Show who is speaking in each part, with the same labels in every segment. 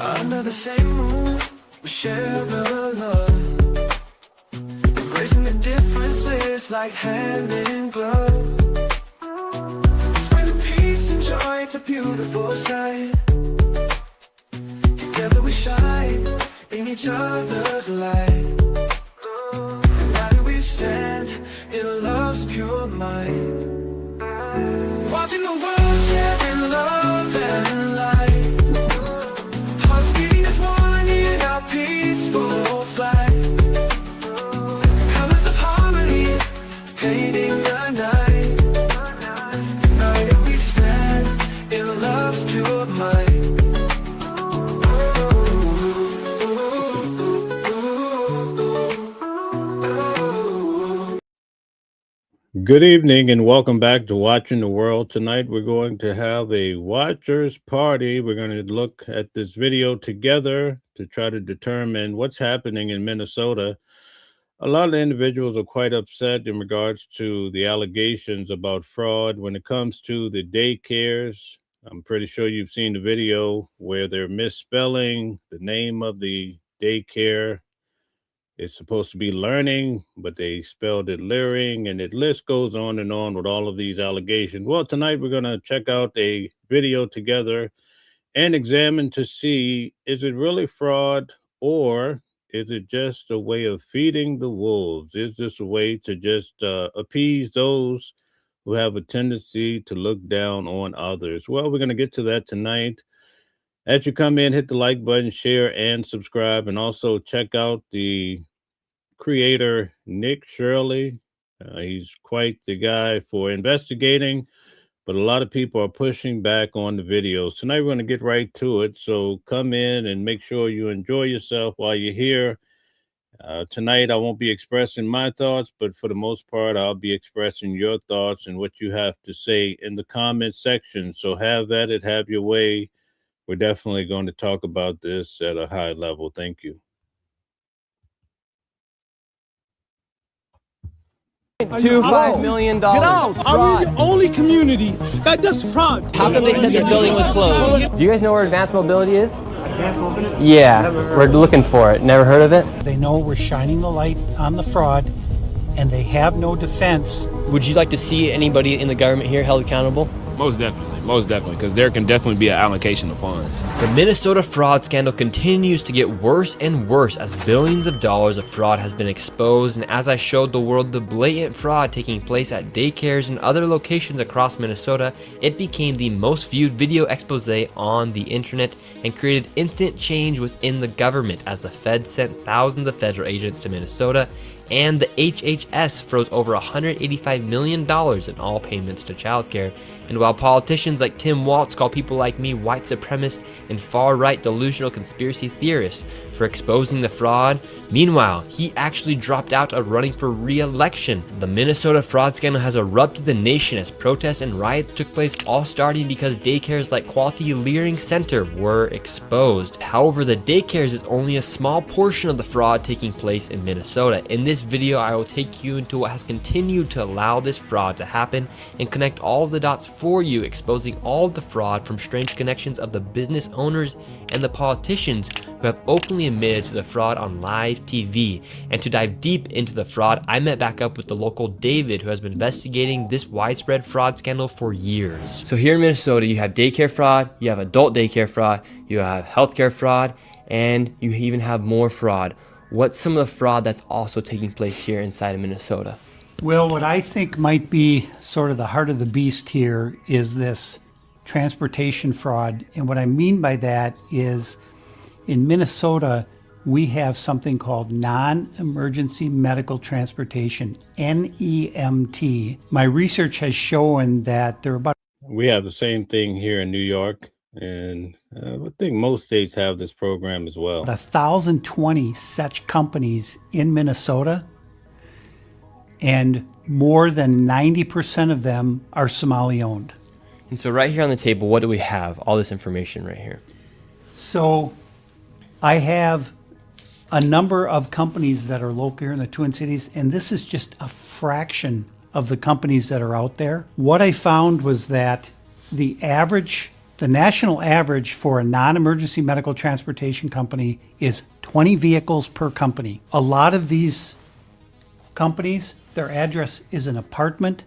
Speaker 1: Under the same moon, we share the love. Embracing the differences like hand in glove. Spreading peace and joy, it's a beautiful sight. Together we shine in each other's light. United we stand in love's pure might. Watching the world share in love and light. Hearts beating as one in our peaceful flight. Colors of harmony painting the night. United we stand in love's pure might.
Speaker 2: Good evening and welcome back to Watching the World. Tonight we're going to have a watchers party. We're going to look at this video together to try to determine what's happening in Minnesota. A lot of individuals are quite upset in regards to the allegations about fraud when it comes to the daycares. I'm pretty sure you've seen the video where they're misspelling the name of the daycare. It's supposed to be learning, but they spelled it leering, and the list goes on and on with all of these allegations. Well, tonight we're going to check out a video together and examine to see, is it really fraud or is it just a way of feeding the wolves? Is this a way to just appease those who have a tendency to look down on others? Well, we're going to get to that tonight. As you come in, hit the like button, share, and subscribe, and also check out the creator, Nick Shirley. He's quite the guy for investigating, but a lot of people are pushing back on the videos. Tonight, we're going to get right to it, so come in and make sure you enjoy yourself while you're here. Tonight, I won't be expressing my thoughts, but for the most part, I'll be expressing your thoughts and what you have to say in the comment section. So have at it, have your way. We're definitely going to talk about this at a high level. Thank you.
Speaker 3: $2.5 million.
Speaker 4: Get out! Are we the only community that does fraud?
Speaker 3: How come they said this building was closed? Do you guys know where advanced mobility is? Advanced mobility? Yeah, we're looking for it. Never heard of it?
Speaker 5: They know we're shining the light on the fraud, and they have no defense.
Speaker 3: Would you like to see anybody in the government here held accountable?
Speaker 6: Most definitely, because there can definitely be an allocation of funds.
Speaker 3: The Minnesota fraud scandal continues to get worse and worse as billions of dollars of fraud has been exposed, and as I showed the world the blatant fraud taking place at daycares and other locations across Minnesota, it became the most viewed video expose on the internet and created instant change within the government as the Fed sent thousands of federal agents to Minnesota, and the HHS froze over $185 million in all payments to childcare. And while politicians like Tim Walz call people like me white supremacists and far-right delusional conspiracy theorists for exposing the fraud, meanwhile, he actually dropped out of running for re-election. The Minnesota fraud scandal has erupted the nation as protests and riots took place, all starting because daycares like Quality Leering Center were exposed. However, the daycares is only a small portion of the fraud taking place in Minnesota. In this video, I will take you into what has continued to allow this fraud to happen and connect all of the dots for you, exposing all of the fraud from strange connections of the business owners and the politicians who have openly admitted to the fraud on live TV. And to dive deep into the fraud, I met back up with the local David, who has been investigating this widespread fraud scandal for years. So here in Minnesota, you have daycare fraud, you have adult daycare fraud, you have healthcare fraud, and you even have more fraud. What's some of the fraud that's also taking place here inside of Minnesota?
Speaker 5: Well, what I think might be sort of the heart of the beast here is this transportation fraud. And what I mean by that is in Minnesota, we have something called non-emergency medical transportation, NEMT. My research has shown that there are about...
Speaker 2: We have the same thing here in New York, and I think most states have this program as well.
Speaker 5: 1,020 such companies in Minnesota, and more than 90% of them are Somali owned.
Speaker 3: And so right here on the table, what do we have? All this information right here.
Speaker 5: So I have a number of companies that are local here in the Twin Cities, and this is just a fraction of the companies that are out there. What I found was that the The national average for a non-emergency medical transportation company is 20 vehicles per company. A lot of these companies, their address is an apartment,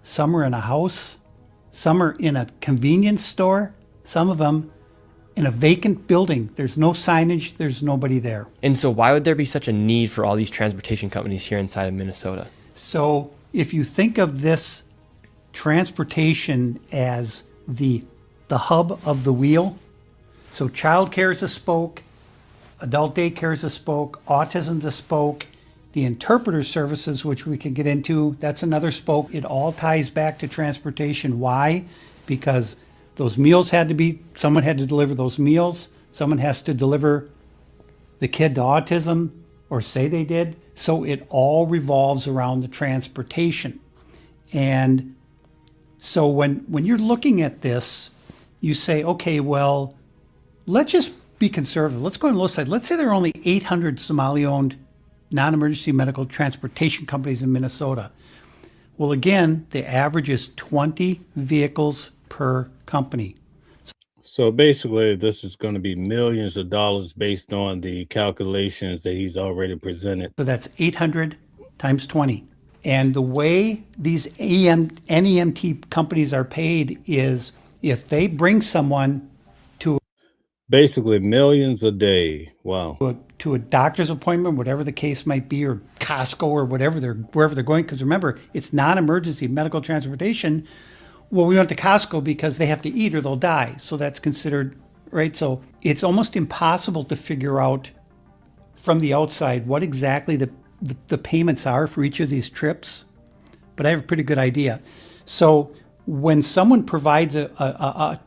Speaker 5: some are in a house, some are in a convenience store, some of them in a vacant building. There's no signage, there's nobody there.
Speaker 3: And so why would there be such a need for all these transportation companies here inside of Minnesota?
Speaker 5: So if you think of this transportation as the hub of the wheel, so childcare is a spoke, adult daycare is a spoke, autism is a spoke, the interpreter services, which we can get into, that's another spoke. It all ties back to transportation. Why? Because those meals someone had to deliver those meals, someone has to deliver the kid to autism, or say they did. So it all revolves around the transportation. And so when you're looking at this, you say, okay, well, let's just be conservative. Let's go on the low side. Let's say there are only 800 Somali-owned non-emergency medical transportation companies in Minnesota. Well, again, the average is 20 vehicles per company.
Speaker 2: So basically, this is going to be millions of dollars based on the calculations that he's already presented.
Speaker 5: So that's 800 times 20. And the way these NEMT companies are paid is if they bring someone
Speaker 2: Basically millions a day. Wow.
Speaker 5: to a doctor's appointment, whatever the case might be, or Costco or wherever they're going, because remember, it's non-emergency medical transportation. Well, we went to Costco because they have to eat or they'll die. So that's considered, right? So it's almost impossible to figure out from the outside what exactly the payments are for each of these trips. But I have a pretty good idea. So when someone provides a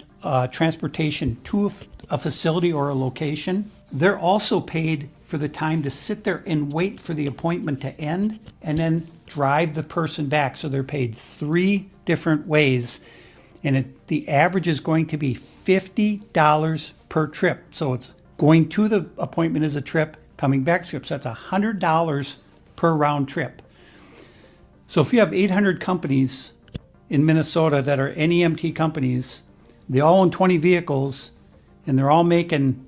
Speaker 5: transportation to a facility or a location, they're also paid for the time to sit there and wait for the appointment to end and then drive the person back. So they're paid 3 different ways. And the average is going to be $50 per trip. So it's going to the appointment as a trip, coming back trip. So that's $100 per round trip. So if you have 800 companies in Minnesota that are NEMT companies, they all own 20 vehicles, and they're all making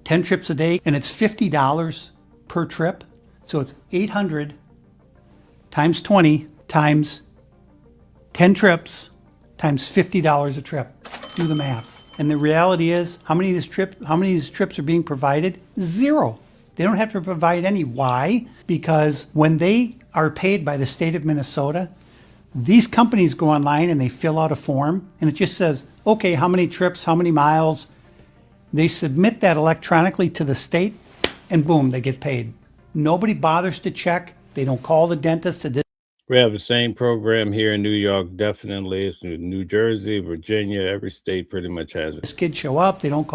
Speaker 5: 10 trips a day, and it's $50 per trip. So it's 800 times 20 times 10 trips times $50 a trip. Do the math. And the reality is, how many of these trips are being provided? 0. They don't have to provide any. Why? Because when they are paid by the state of Minnesota, these companies go online and they fill out a form, and it just says, okay, how many trips, how many miles. They submit that electronically to the state, and boom, they get paid. Nobody bothers to check. They don't call the dentist to
Speaker 2: We have the same program here in New York, definitely. It's in New Jersey, Virginia, every state pretty much has it.
Speaker 5: this kid show up. They don't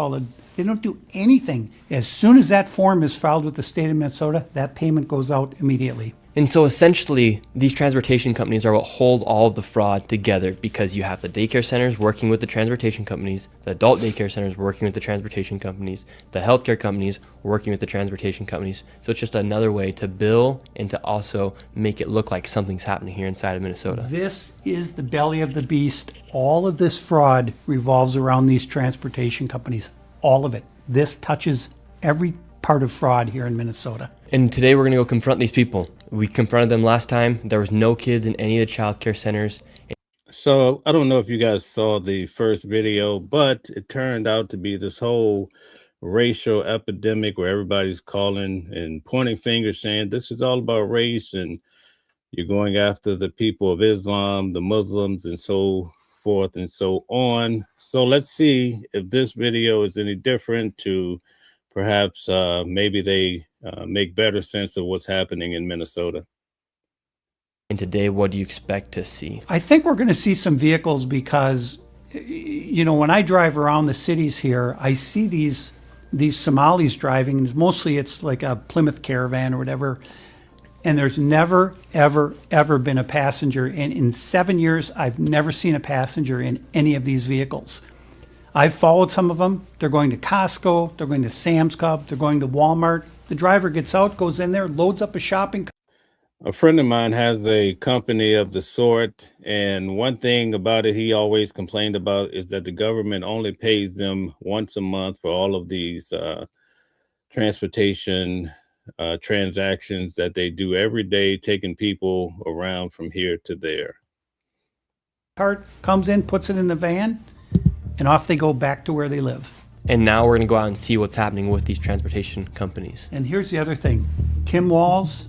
Speaker 5: do anything. As soon as that form is filed with the state of Minnesota, that payment goes out immediately.
Speaker 3: And so essentially, these transportation companies are what hold all of the fraud together, because you have the daycare centers working with the transportation companies, the adult daycare centers working with the transportation companies, the healthcare companies working with the transportation companies. So it's just another way to bill and to also make it look like something's happening here inside of Minnesota.
Speaker 5: This is the belly of the beast. All of this fraud revolves around these transportation companies. All of it. This touches every part of fraud here in Minnesota.
Speaker 3: And today we're going to go confront these people. We confronted them last time. There was no kids in any of the child care centers.
Speaker 2: So I don't know if you guys saw the first video, but it turned out to be this whole racial epidemic where everybody's calling and pointing fingers saying this is all about race and you're going after the people of Islam, the Muslims, and so forth and so on. So let's see if this video is any different to perhaps maybe they make better sense of what's happening in Minnesota.
Speaker 3: And today, what do you expect to see?
Speaker 5: I think we're going to see some vehicles because, you know, when I drive around the cities here, I see these Somalis driving, and mostly it's like a Plymouth Caravan or whatever, and there's never, ever, ever been a passenger. And in 7 years, I've never seen a passenger in any of these vehicles. I've followed some of them. They're going to Costco, they're going to Sam's Club, they're going to Walmart. The driver gets out, goes in there, loads up a shopping cart.
Speaker 2: A friend of mine has a company of the sort, and one thing about it he always complained about is that the government only pays them once a month for all of these transportation transactions that they do every day, taking people around from here to there.
Speaker 5: Cart comes in, puts it in the van, and off they go back to where they live.
Speaker 3: And now we're going to go out and see what's happening with these transportation companies.
Speaker 5: And here's the other thing. Tim Walz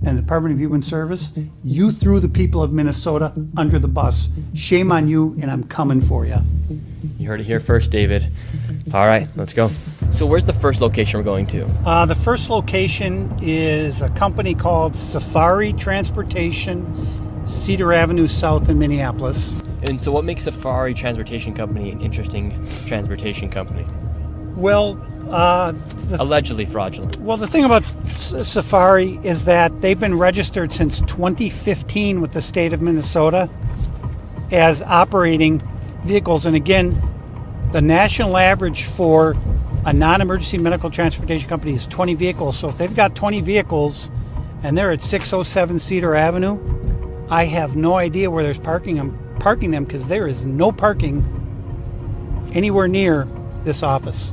Speaker 5: and the Department of Human Service, you threw the people of Minnesota under the bus. Shame on you, and I'm coming for you.
Speaker 3: You heard it here first, David. All right, let's go. So where's the first location we're going to?
Speaker 5: The first location is a company called Safari Transportation, Cedar Avenue South in Minneapolis.
Speaker 3: And so what makes Safari Transportation Company an interesting transportation company?
Speaker 5: Well,
Speaker 3: Allegedly fraudulent.
Speaker 5: well, the thing about Safari is that they've been registered since 2015 with the state of Minnesota as operating vehicles. And again, the national average for a non-emergency medical transportation company is 20 vehicles. So if they've got 20 vehicles and they're at 607 Cedar Avenue, I have no idea where there's parking them because there is no parking anywhere near this office.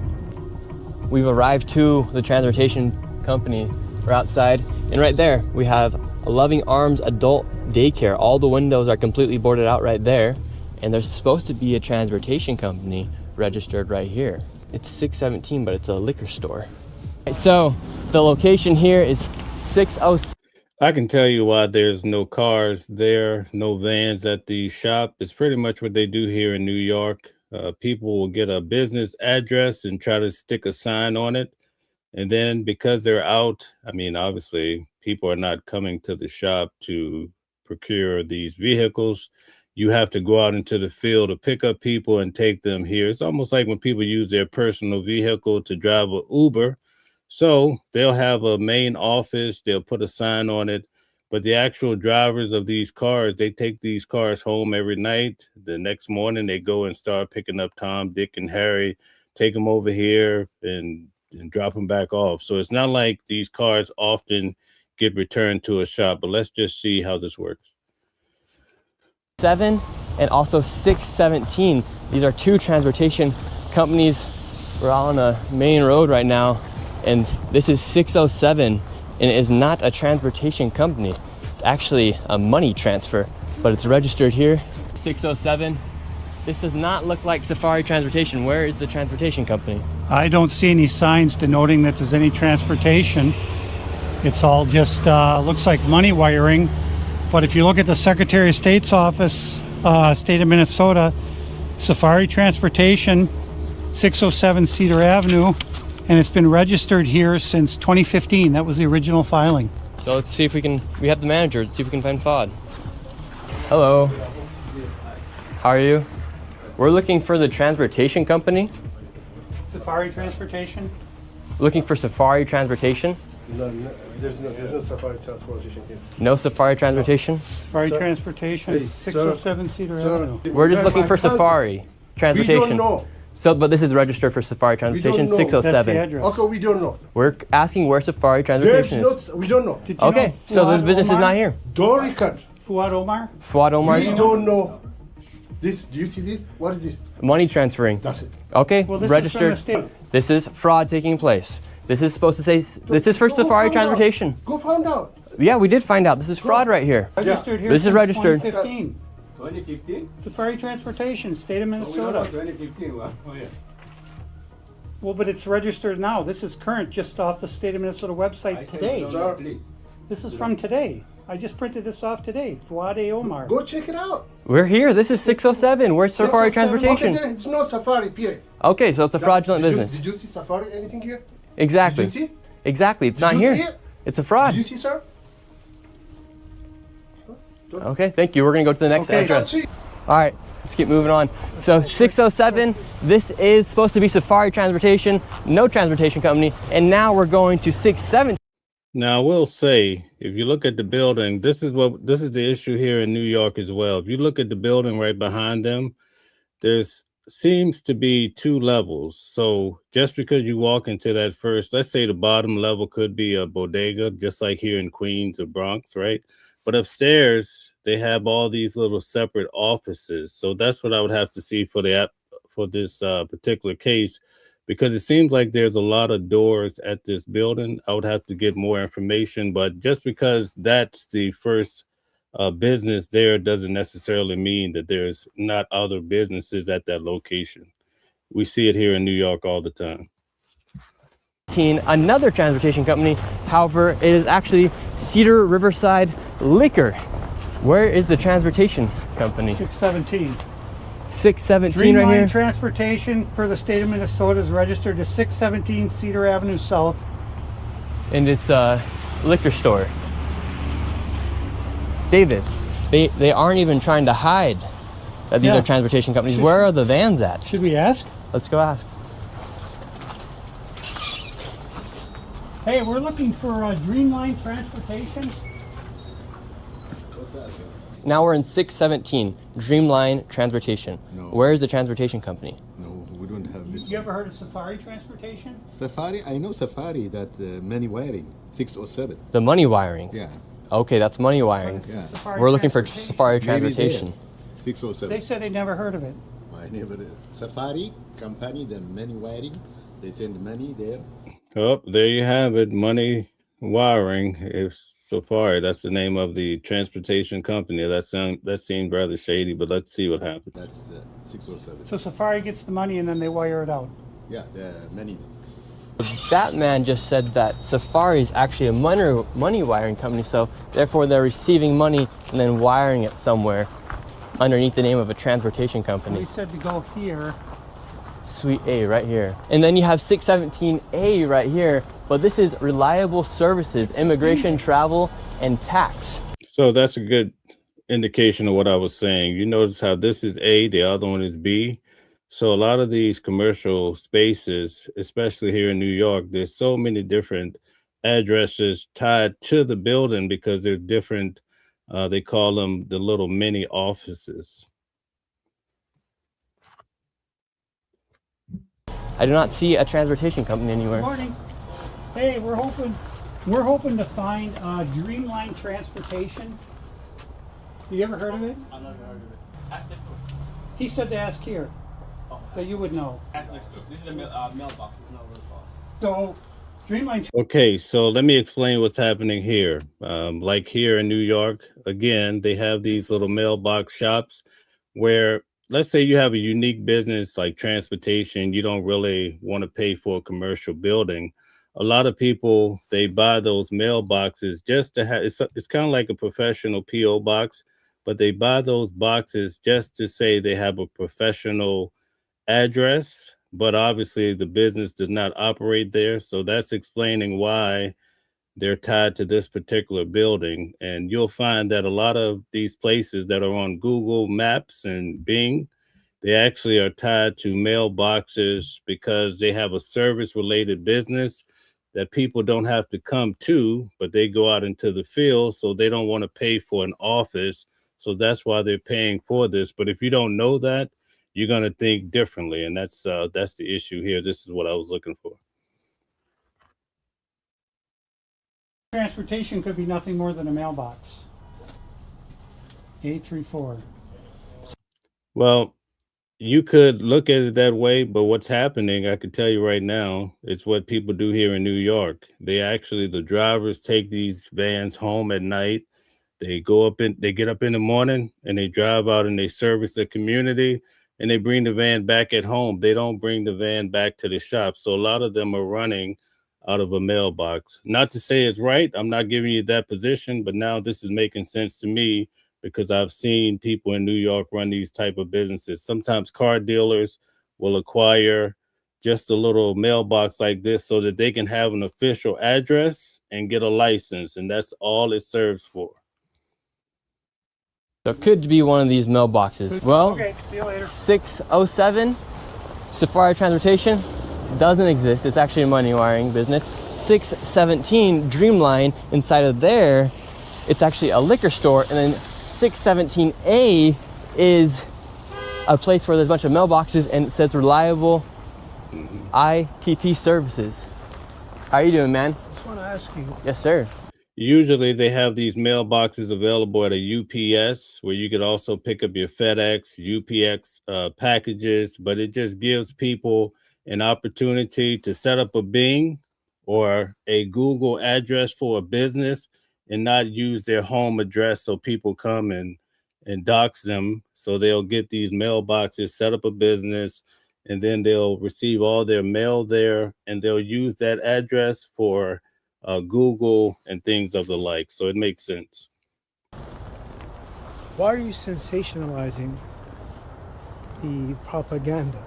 Speaker 3: We've arrived to the transportation company. We're outside, and right there we have a Loving Arms adult daycare. All the windows are completely boarded out right there, and there's supposed to be a transportation company registered right here. It's 617, but it's a liquor store. So the location here is 606.
Speaker 2: I can tell you why there's no cars there, no vans at the shop. It's pretty much what they do here in New York. People will get a business address and try to stick a sign on it. And then because they're out, I mean, obviously, people are not coming to the shop to procure these vehicles. You have to go out into the field to pick up people and take them here. It's almost like when people use their personal vehicle to drive an Uber. So they'll have a main office, they'll put a sign on it, but the actual drivers of these cars, they take these cars home every night. The next morning, they go and start picking up Tom, Dick, and Harry, take them over here and drop them back off. So it's not like these cars often get returned to a shop, but let's just see how this works.
Speaker 3: 7 and also 617. These are two transportation companies. We're all on a main road right now, and this is 607, and it is not a transportation company. It's actually a money transfer, but it's registered here. 607. This does not look like Safari Transportation. Where is the transportation company?
Speaker 5: I don't see any signs denoting that there's any transportation. It's all just looks like money wiring. But if you look at the Secretary of State's office, state of Minnesota, Safari Transportation, 607 Cedar Avenue, and it's been registered here since 2015. That was the original filing.
Speaker 3: So let's see if we have the manager. Let's see if we can find FOD. Hello. How are you? We're looking for the transportation company.
Speaker 5: Safari Transportation?
Speaker 3: Looking for Safari Transportation?
Speaker 7: No, there's no Safari Transportation here.
Speaker 3: No Safari Transportation?
Speaker 5: Safari Transportation,
Speaker 7: Hey,
Speaker 5: 607 Cedar Avenue.
Speaker 3: We're just looking for Safari Transportation.
Speaker 7: We don't know.
Speaker 3: So, but this is registered for Safari Transportation,
Speaker 7: know.
Speaker 5: That's the
Speaker 3: 607.
Speaker 5: address.
Speaker 7: Okay, we don't know.
Speaker 3: We're asking where Safari
Speaker 7: There's
Speaker 3: Transportation is.
Speaker 7: not, we don't know.
Speaker 5: Did you
Speaker 3: Okay,
Speaker 5: know
Speaker 3: so the
Speaker 5: Fuad
Speaker 3: business is
Speaker 5: Omar?
Speaker 3: not here.
Speaker 7: Don't record.
Speaker 5: Fuad Omar?
Speaker 3: Fuad Omar,
Speaker 7: We don't know. This, do you see this? What is this?
Speaker 3: money transferring.
Speaker 7: That's it.
Speaker 3: Okay,
Speaker 5: Well, this
Speaker 3: registered.
Speaker 5: is from the state.
Speaker 3: This is fraud taking place. This is supposed to say, this is for
Speaker 7: Go
Speaker 3: Safari
Speaker 7: find out.
Speaker 3: Transportation.
Speaker 7: Go find out.
Speaker 3: Yeah, we did find out. This is fraud right here.
Speaker 5: Registered here
Speaker 3: This is
Speaker 5: since
Speaker 3: registered.
Speaker 5: 2015.
Speaker 8: 2015?
Speaker 5: Safari Transportation, state of
Speaker 8: We don't know
Speaker 5: Minnesota.
Speaker 8: 2015. Oh, yeah.
Speaker 5: Well, but it's registered now. This is current, just off the state of Minnesota website
Speaker 8: I said
Speaker 5: today.
Speaker 8: we don't know, please.
Speaker 5: This is from today. I just printed this off today. Fuad Omar.
Speaker 7: Go check it out.
Speaker 3: We're here. This is 607. Where's Safari
Speaker 7: Okay,
Speaker 3: Transportation?
Speaker 7: there is no Safari, period.
Speaker 3: Okay, so it's a fraudulent
Speaker 7: Did you-
Speaker 3: business.
Speaker 7: Did you see Safari anything here?
Speaker 3: Exactly.
Speaker 7: Did you see?
Speaker 3: Exactly. It's
Speaker 7: Did
Speaker 3: not
Speaker 7: you
Speaker 3: here.
Speaker 7: see it?
Speaker 3: It's a fraud.
Speaker 7: Did you see, sir?
Speaker 3: Okay, thank you. We're going to go to the next
Speaker 5: Okay.
Speaker 3: address.
Speaker 7: See?
Speaker 3: All right, let's keep moving on. So 607, this is supposed to be Safari Transportation, no transportation company, and now we're going to 617.
Speaker 2: Now, I will say, if you look at the building, this is the issue here in New York as well. If you look at the building right behind them, there's seems to be two levels. So just because you walk into that first, let's say the bottom level could be a bodega, just like here in Queens or Bronx, right? But upstairs, they have all these little separate offices. So that's what I would have to see for this particular case, because it seems like there's a lot of doors at this building. I would have to get more information, but just because that's the first business there doesn't necessarily mean that there's not other businesses at that location. We see it here in New York all the time.
Speaker 3: Another transportation company, however, it is actually Cedar Riverside Liquor. Where is the transportation company?
Speaker 5: 617.
Speaker 3: 617 right here.
Speaker 5: Dreamline Transportation for the state of Minnesota is registered to 617 Cedar Avenue South.
Speaker 3: And it's a liquor store. David, they aren't even trying to hide that these are transportation companies. Where are the vans at?
Speaker 5: Should we ask?
Speaker 3: Let's go ask.
Speaker 5: Hey, we're looking for Dreamline Transportation.
Speaker 7: What's that?
Speaker 3: Now we're in 617, Dreamline Transportation.
Speaker 7: No.
Speaker 3: Where is the transportation company?
Speaker 7: No, we don't have this.
Speaker 5: You ever heard of Safari Transportation?
Speaker 7: Safari, I know Safari, that money wiring, 607.
Speaker 3: The money wiring.
Speaker 7: Yeah.
Speaker 3: Okay, that's money wiring.
Speaker 7: Yeah.
Speaker 5: Safari
Speaker 3: We're looking for
Speaker 5: Transportation.
Speaker 3: Safari
Speaker 7: Maybe there.
Speaker 3: Transportation.
Speaker 7: 607.
Speaker 5: They said they never heard of it.
Speaker 7: I never did. Safari company, the money wiring, they send money there.
Speaker 2: Oh, there you have it. Money wiring. If Safari, that's the name of the transportation company. That seemed rather shady, but let's see what happens.
Speaker 7: That's the 607.
Speaker 5: So Safari gets the money and then they wire it out.
Speaker 7: Yeah, the money.
Speaker 3: That man just said that Safari is actually a money wiring company, so therefore they're receiving money and then wiring it somewhere underneath the name of a transportation
Speaker 5: So we
Speaker 3: company.
Speaker 5: said to go here.
Speaker 3: Suite A right here. And then you have 617A right here, but this is reliable services, immigration, travel, and tax.
Speaker 2: So that's a good indication of what I was saying. You notice how this is A, the other one is B. So a lot of these commercial spaces, especially here in New York, there's so many different addresses tied to the building because they're different. They call them the little mini offices.
Speaker 3: I do not see a transportation company anywhere.
Speaker 5: Morning. Hey, we're hoping to find Dreamline Transportation. You ever heard of it?
Speaker 8: I've never heard of it. Ask next door.
Speaker 5: He said to ask here. That you would know.
Speaker 8: Ask next door. This is a mailbox. It's not really far.
Speaker 5: So, Dreamline.
Speaker 2: Okay, so let me explain what's happening here. Like here in New York, again, they have these little mailbox shops where, let's say you have a unique business like transportation, you don't really want to pay for a commercial building. A lot of people, they buy those mailboxes just to have, it's kind of like a professional P.O. box, but they buy those boxes just to say they have a professional address, but obviously the business does not operate there. So that's explaining why they're tied to this particular building. And you'll find that a lot of these places that are on Google Maps and Bing, they actually are tied to mailboxes because they have a service related business that people don't have to come to, but they go out into the field. So they don't want to pay for an office. So that's why they're paying for this. But if you don't know that, you're going to think differently. And that's the issue here. This is what I was looking for.
Speaker 5: Transportation could be nothing more than a mailbox. 834.
Speaker 2: Well, you could look at it that way, but what's happening, I can tell you right now, it's what people do here in New York. The drivers take these vans home at night. They get up in the morning and they drive out and they service the community and they bring the van back at home. They don't bring the van back to the shop. So a lot of them are running out of a mailbox. Not to say it's right. I'm not giving you that position, but now this is making sense to me because I've seen people in New York run these type of businesses. Sometimes car dealers will acquire just a little mailbox like this so that they can have an official address and get a license. And that's all it serves for.
Speaker 3: So it could be one of these mailboxes. Well,
Speaker 5: Okay, see you later.
Speaker 3: 607 Safari Transportation doesn't exist. It's actually a money wiring business. 617 Dreamline, inside of there, it's actually a liquor store. And then 617A is a place where there's a bunch of mailboxes and it says reliable ITT services. How are you doing, man?
Speaker 4: I just want to ask you.
Speaker 3: Yes, sir.
Speaker 2: Usually they have these mailboxes available at a UPS where you could also pick up your FedEx, UPX packages, but it just gives people an opportunity to set up a Bing or a Google address for a business and not use their home address so people come and dox them. So they'll get these mailboxes, set up a business, and then they'll receive all their mail there, and they'll use that address for Google and things of the like. So it makes sense.
Speaker 4: Why are you sensationalizing the propaganda?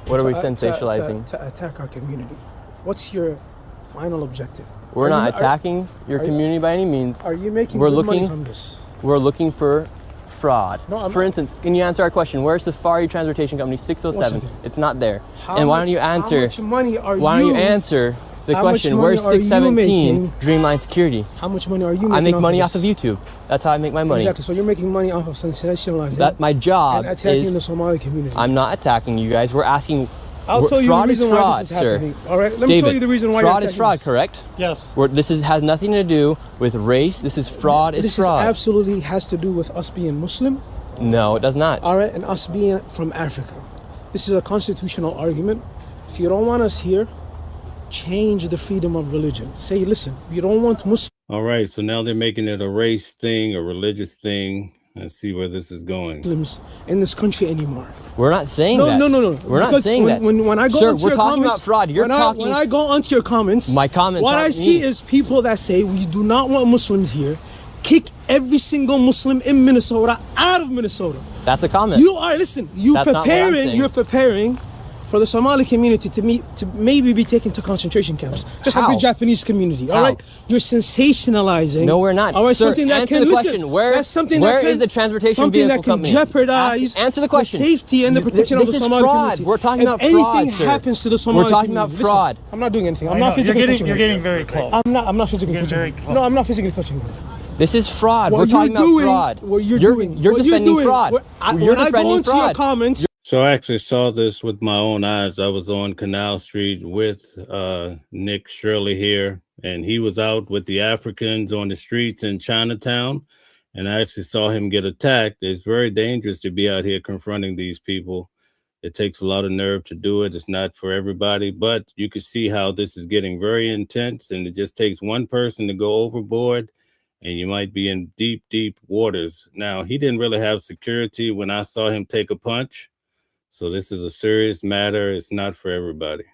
Speaker 3: What are we sensationalizing?
Speaker 4: To attack our community. What's your final objective?
Speaker 3: We're not attacking your community by any means.
Speaker 4: Are you making good money from this?
Speaker 3: We're looking for fraud.
Speaker 4: No,
Speaker 3: for instance, can you answer our question? Where's Safari Transportation Company 607? It's not there. And why don't you answer?
Speaker 4: How much money are
Speaker 3: why don't you answer the question? Where's 617 Dreamline Security?
Speaker 4: How much money are you making?
Speaker 3: I make money off of YouTube. That's how I make my money.
Speaker 4: Exactly. So you're making money off of sensationalizing.
Speaker 3: That my job
Speaker 4: and attacking
Speaker 3: is
Speaker 4: the Somali community.
Speaker 3: I'm not attacking you guys. We're asking.
Speaker 4: I'll tell you the reason why this is
Speaker 3: sir.
Speaker 4: happening. All right. Let me tell you the reason why
Speaker 3: fraud
Speaker 4: you're
Speaker 3: is fraud,
Speaker 4: this.
Speaker 3: correct?
Speaker 4: Yes.
Speaker 3: This has nothing to do with race. This is fraud.
Speaker 4: This
Speaker 3: fraud.
Speaker 4: Absolutely has to do with us being Muslim.
Speaker 3: No, it does not.
Speaker 4: All right, and us being from Africa. This is a constitutional argument. If you don't want us here, change the freedom of religion. Say, listen, you don't want Muslims.
Speaker 2: All right, so now they're making it a race thing, a religious thing. Let's see where this is going.
Speaker 4: In this country anymore.
Speaker 3: We're not saying that.
Speaker 4: No.
Speaker 3: We're not saying that.
Speaker 4: When I go
Speaker 3: Sir,
Speaker 4: onto
Speaker 3: we're
Speaker 4: your
Speaker 3: talking
Speaker 4: comments,
Speaker 3: about fraud. When
Speaker 4: I go onto your comments,
Speaker 3: my comments.
Speaker 4: What I see is people that say we do not want Muslims here. Kick every single Muslim in Minnesota out of Minnesota.
Speaker 3: That's a comment.
Speaker 4: You're preparing for the Somali community to maybe be taken to concentration camps, just like the Japanese community. All right, you're sensationalizing.
Speaker 3: No, we're not.
Speaker 4: All right,
Speaker 3: sir,
Speaker 4: something that
Speaker 3: answer
Speaker 4: can
Speaker 3: the question. Where is the transportation vehicle company?
Speaker 4: Jeopardize
Speaker 3: answer the question.
Speaker 4: The safety and the protection of the Somali community.
Speaker 3: We're talking about fraud.
Speaker 4: If anything happens to the Somali community,
Speaker 3: we're talking about fraud.
Speaker 4: I'm not doing anything. I'm not physically touching.
Speaker 9: You're getting very close.
Speaker 4: I'm not physically touching. No, I'm not physically touching her.
Speaker 3: This is fraud. We're talking about fraud.
Speaker 4: What you're doing.
Speaker 3: You're defending fraud.
Speaker 4: You're defending fraud. Your comments.
Speaker 2: So I actually saw this with my own eyes. I was on Canal Street with Nick Shirley here, and he was out with the Africans on the streets in Chinatown, and I actually saw him get attacked. It's very dangerous to be out here confronting these people. It takes a lot of nerve to do it. It's not for everybody, but you can see how this is getting very intense, and it just takes one person to go overboard, and you might be in deep, deep waters. Now, he didn't really have security when I saw him take a punch. So this is a serious matter. It's not for everybody.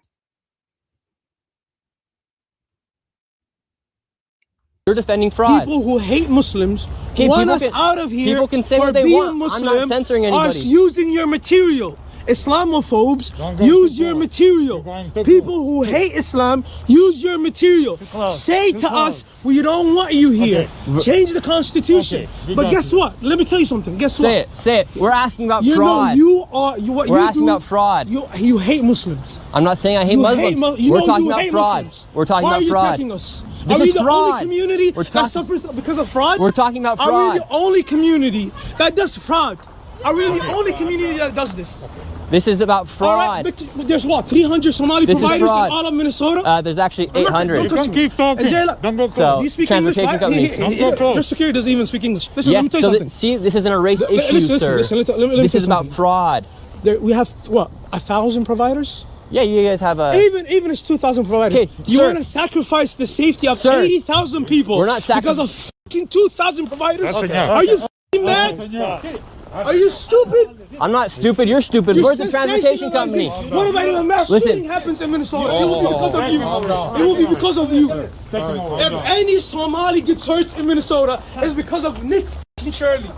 Speaker 3: You're defending fraud.
Speaker 4: People who hate Muslims want us out of here.
Speaker 3: People can say what they want. I'm not censoring anybody.
Speaker 4: Are using your material. Islamophobes use your material. People who hate Islam use your material. Say to us, we don't want you here. Change the Constitution. But guess what? Let me tell you something. Guess what?
Speaker 3: Say it. We're asking about fraud.
Speaker 4: We're
Speaker 3: asking about fraud.
Speaker 4: You hate Muslims.
Speaker 3: I'm not saying I hate Muslims. We're talking about fraud. We're talking about fraud.
Speaker 4: Why are you attacking us?
Speaker 3: This
Speaker 4: are we
Speaker 3: is
Speaker 4: the
Speaker 3: fraud.
Speaker 4: only community that suffers because of fraud?
Speaker 3: We're talking about fraud.
Speaker 4: Are we the only community that does fraud? Are we the only community that does this?
Speaker 3: This is about fraud.
Speaker 4: All right, but there's what, 300 Somali providers in all of Minnesota?
Speaker 3: There's actually 800.
Speaker 9: Don't keep talking. Don't go
Speaker 3: so,
Speaker 4: do you speak English? The security doesn't even speak English. Listen, let me tell you something.
Speaker 3: See, this isn't a race issue, sir. This is about fraud.
Speaker 4: We have, what, 1,000 providers?
Speaker 3: Yeah, you guys have a...
Speaker 4: Even it's 2,000 providers.
Speaker 3: Okay,
Speaker 4: you want to sacrifice the safety of 80,000 people
Speaker 3: we're not
Speaker 4: because of fucking 2,000 providers? Are you fucking mad? Are you stupid?
Speaker 3: I'm not stupid. You're stupid. Where's the transportation company?
Speaker 4: What about if a mass shooting happens in Minnesota? It will be because of you. It will be because of you. If any Somali gets hurt in Minnesota, it's because of Nick Shirley.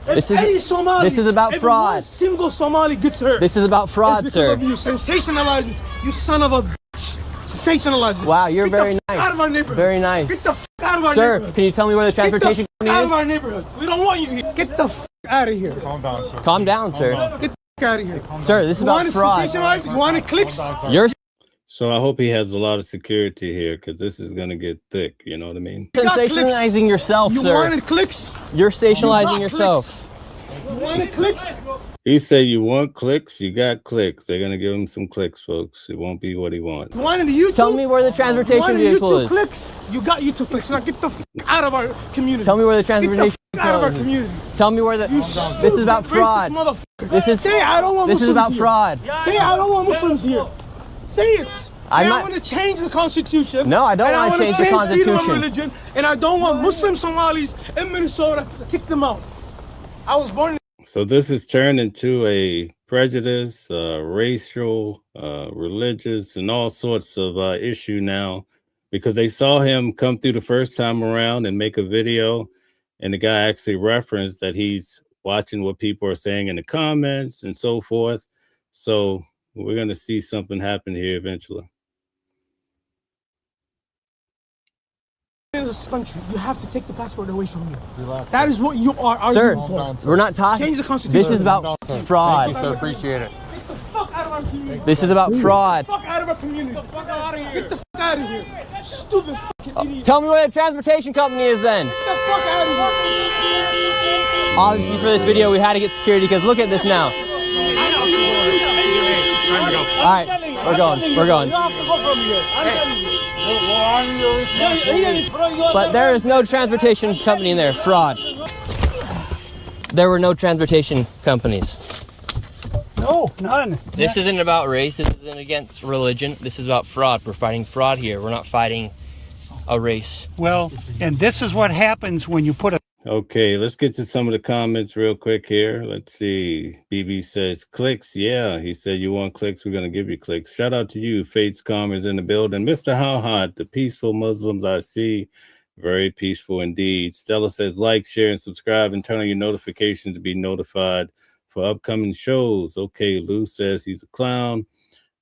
Speaker 3: This is about fraud.
Speaker 4: One single Somali gets hurt.
Speaker 3: This is about fraud,
Speaker 4: it's
Speaker 3: sir.
Speaker 4: Because of you. Sensationalizes. You son of a bitch. Sensationalizes.
Speaker 3: Wow, you're very nice.
Speaker 4: Out of our neighborhood.
Speaker 3: Very nice.
Speaker 4: Get the out of our
Speaker 3: sir,
Speaker 4: neighborhood.
Speaker 3: Can you tell me where the transportation company is?
Speaker 4: Out of our neighborhood. We don't want you here. Get the out of here.
Speaker 9: Calm down, sir.
Speaker 3: Calm down, sir.
Speaker 4: Get the out of here.
Speaker 3: Sir, this is about fraud.
Speaker 4: You want it clicks?
Speaker 2: So I hope he has a lot of security here because this is going to get thick. You know what I mean?
Speaker 3: Sensationalizing yourself, sir.
Speaker 4: You wanted clicks?
Speaker 3: You're sensationalizing yourself.
Speaker 4: You wanted clicks?
Speaker 2: He said you want clicks, you got clicks. They're gonna give him some clicks, folks. It won't be what he wants.
Speaker 4: You wanted the YouTube?
Speaker 3: Tell me where the transportation vehicle
Speaker 4: YouTube
Speaker 3: is.
Speaker 4: clicks? You got YouTube clicks. Now get the out of our community.
Speaker 3: Tell me where the
Speaker 4: Get
Speaker 3: transportation
Speaker 4: the out of our
Speaker 3: vehicle is.
Speaker 4: community.
Speaker 3: Tell me where the.
Speaker 4: You
Speaker 3: This is about
Speaker 4: stupid,
Speaker 3: fraud.
Speaker 4: racist motherfucker.
Speaker 3: This is.
Speaker 4: Say I don't want
Speaker 3: This
Speaker 4: Muslims
Speaker 3: is about
Speaker 4: here.
Speaker 3: fraud.
Speaker 4: Say I don't want Muslims here. Say it. Say
Speaker 3: I'm
Speaker 4: I
Speaker 3: not-
Speaker 4: want to change the Constitution.
Speaker 3: No, I don't
Speaker 4: and
Speaker 3: want to
Speaker 4: wanna
Speaker 3: change the
Speaker 4: freedom of
Speaker 3: Constitution.
Speaker 4: religion, and I don't want Muslim Somalis in Minnesota. Kick them out. I was born in
Speaker 2: So this has turned into a prejudice, racial, religious, and all sorts of issue now, because they saw him come through the first time around and make a video, and the guy actually referenced that he's watching what people are saying in the comments and so forth. So we're going to see something happen here eventually.
Speaker 4: this country. You have to take the passport away from you. That is what you are
Speaker 3: Sir,
Speaker 4: arguing for.
Speaker 3: we're not talking.
Speaker 4: Change the Constitution.
Speaker 3: This is about fraud.
Speaker 9: Thank you, sir. Appreciate it.
Speaker 4: Get the fuck out of our community.
Speaker 3: This is about fraud.
Speaker 4: Get the fuck out of our community. Get the fuck out of here. Get the fuck out of here. Stupid fucking idiot.
Speaker 3: Tell me where the transportation company is then.
Speaker 4: Get the fuck out of here.
Speaker 3: Obviously for this video we had to get security because look at this now. Alright, we're going.
Speaker 4: You have to go from here. I'm telling you.
Speaker 3: But there is no transportation company in there. Fraud. There were no transportation companies.
Speaker 5: No, none.
Speaker 3: This isn't about race. This isn't against religion. This is about fraud. We're fighting fraud here. We're not fighting a race.
Speaker 5: Well, and this is what happens when you put a
Speaker 2: Okay, let's get to some of the comments real quick here. Let's see. BB says, clicks. Yeah, he said, you want clicks? We're going to give you clicks. Shout out to you. Fates Calmers in the building. Mr. How Hot, the peaceful Muslims I see. Very peaceful indeed. Stella says, like, share, and subscribe, and turn on your notifications to be notified for upcoming shows. Okay, Lou says he's a clown.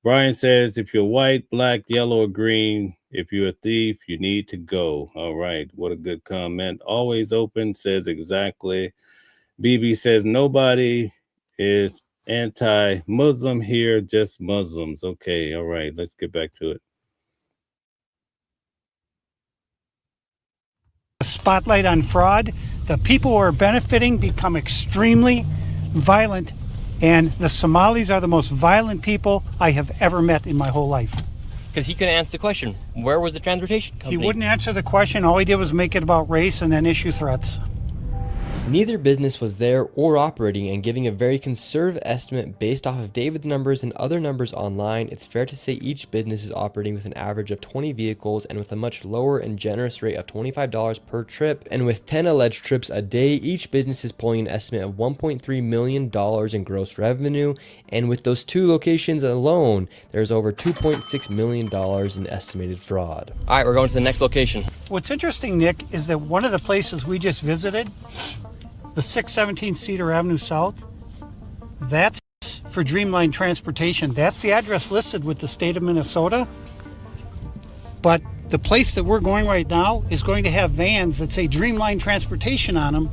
Speaker 2: Brian says, if you're white, black, yellow, or green, if you're a thief, you need to go. All right. What a good comment. Always open, says exactly. BB says, nobody is anti-Muslim here, just Muslims. Okay. All right. Let's get back to it.
Speaker 5: spotlight on fraud, the people who are benefiting become extremely violent, and the Somalis are the most violent people I have ever met in my whole life.
Speaker 3: Because he couldn't answer the question. Where was the transportation company?
Speaker 5: He wouldn't answer the question. All he did was make it about race and then issue threats.
Speaker 3: Neither business was there or operating, and giving a very conservative estimate based off of David's numbers and other numbers online, it's fair to say each business is operating with an average of 20 vehicles and with a much lower and generous rate of $25 per trip. And with 10 alleged trips a day, each business is pulling an estimate of $1.3 million in gross revenue. And with those two locations alone, there's over $2.6 million in estimated fraud. All right, we're going to the next location.
Speaker 5: What's interesting, Nick, is that one of the places we just visited, the 617 Cedar Avenue South, that's for Dreamline Transportation. That's the address listed with the state of Minnesota. But the place that we're going right now is going to have vans that say Dreamline Transportation on them,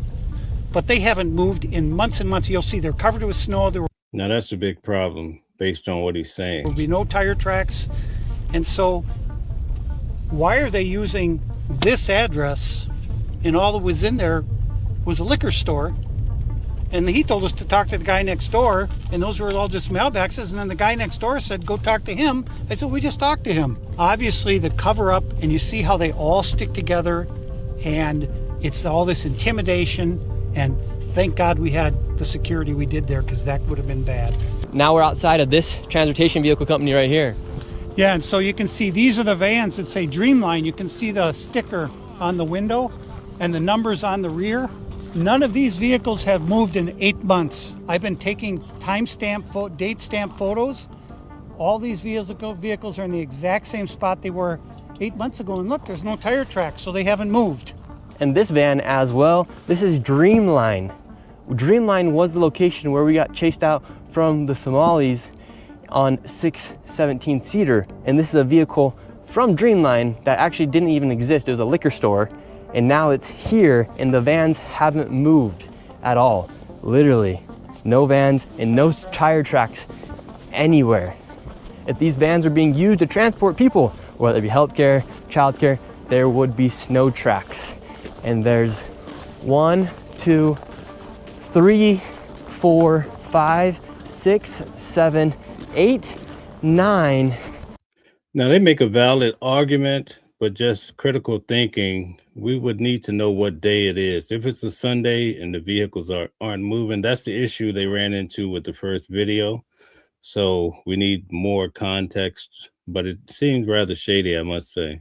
Speaker 5: but they haven't moved in months and months. You'll see they're covered with snow. There
Speaker 2: Now that's a big problem based on what he's saying.
Speaker 5: will be no tire tracks. And so why are they using this address? And all that was in there was a liquor store, and he told us to talk to the guy next door, and those were all just mailboxes. And then the guy next door said, go talk to him. I said, we just talked to him. Obviously the cover up, and you see how they all stick together, and it's all this intimidation. And thank God we had the security we did there, because that would have been bad.
Speaker 3: Now we're outside of this transportation vehicle company right here.
Speaker 5: Yeah, and so you can see these are the vans that say Dreamline. You can see the sticker on the window and the numbers on the rear. None of these vehicles have moved in 8 months. I've been taking timestamp, date stamp photos. All these vehicles are in the exact same spot they were 8 months ago. And look, there's no tire tracks, so they haven't moved.
Speaker 3: And this van as well, this is Dreamline. Dreamline was the location where we got chased out from the Somalis on 617 Cedar. And this is a vehicle from Dreamline that actually didn't even exist. It was a liquor store. And now it's here, and the vans haven't moved at all. Literally, no vans and no tire tracks anywhere. If these vans are being used to transport people, whether it be healthcare, childcare, there would be snow tracks. And there's 1, 2, 3, 4, 5, 6, 7, 8, 9.
Speaker 2: Now, they make a valid argument, but just critical thinking, we would need to know what day it is. If it's a Sunday and the vehicles aren't moving, that's the issue they ran into with the first video. So we need more context, but it seems rather shady, I must say.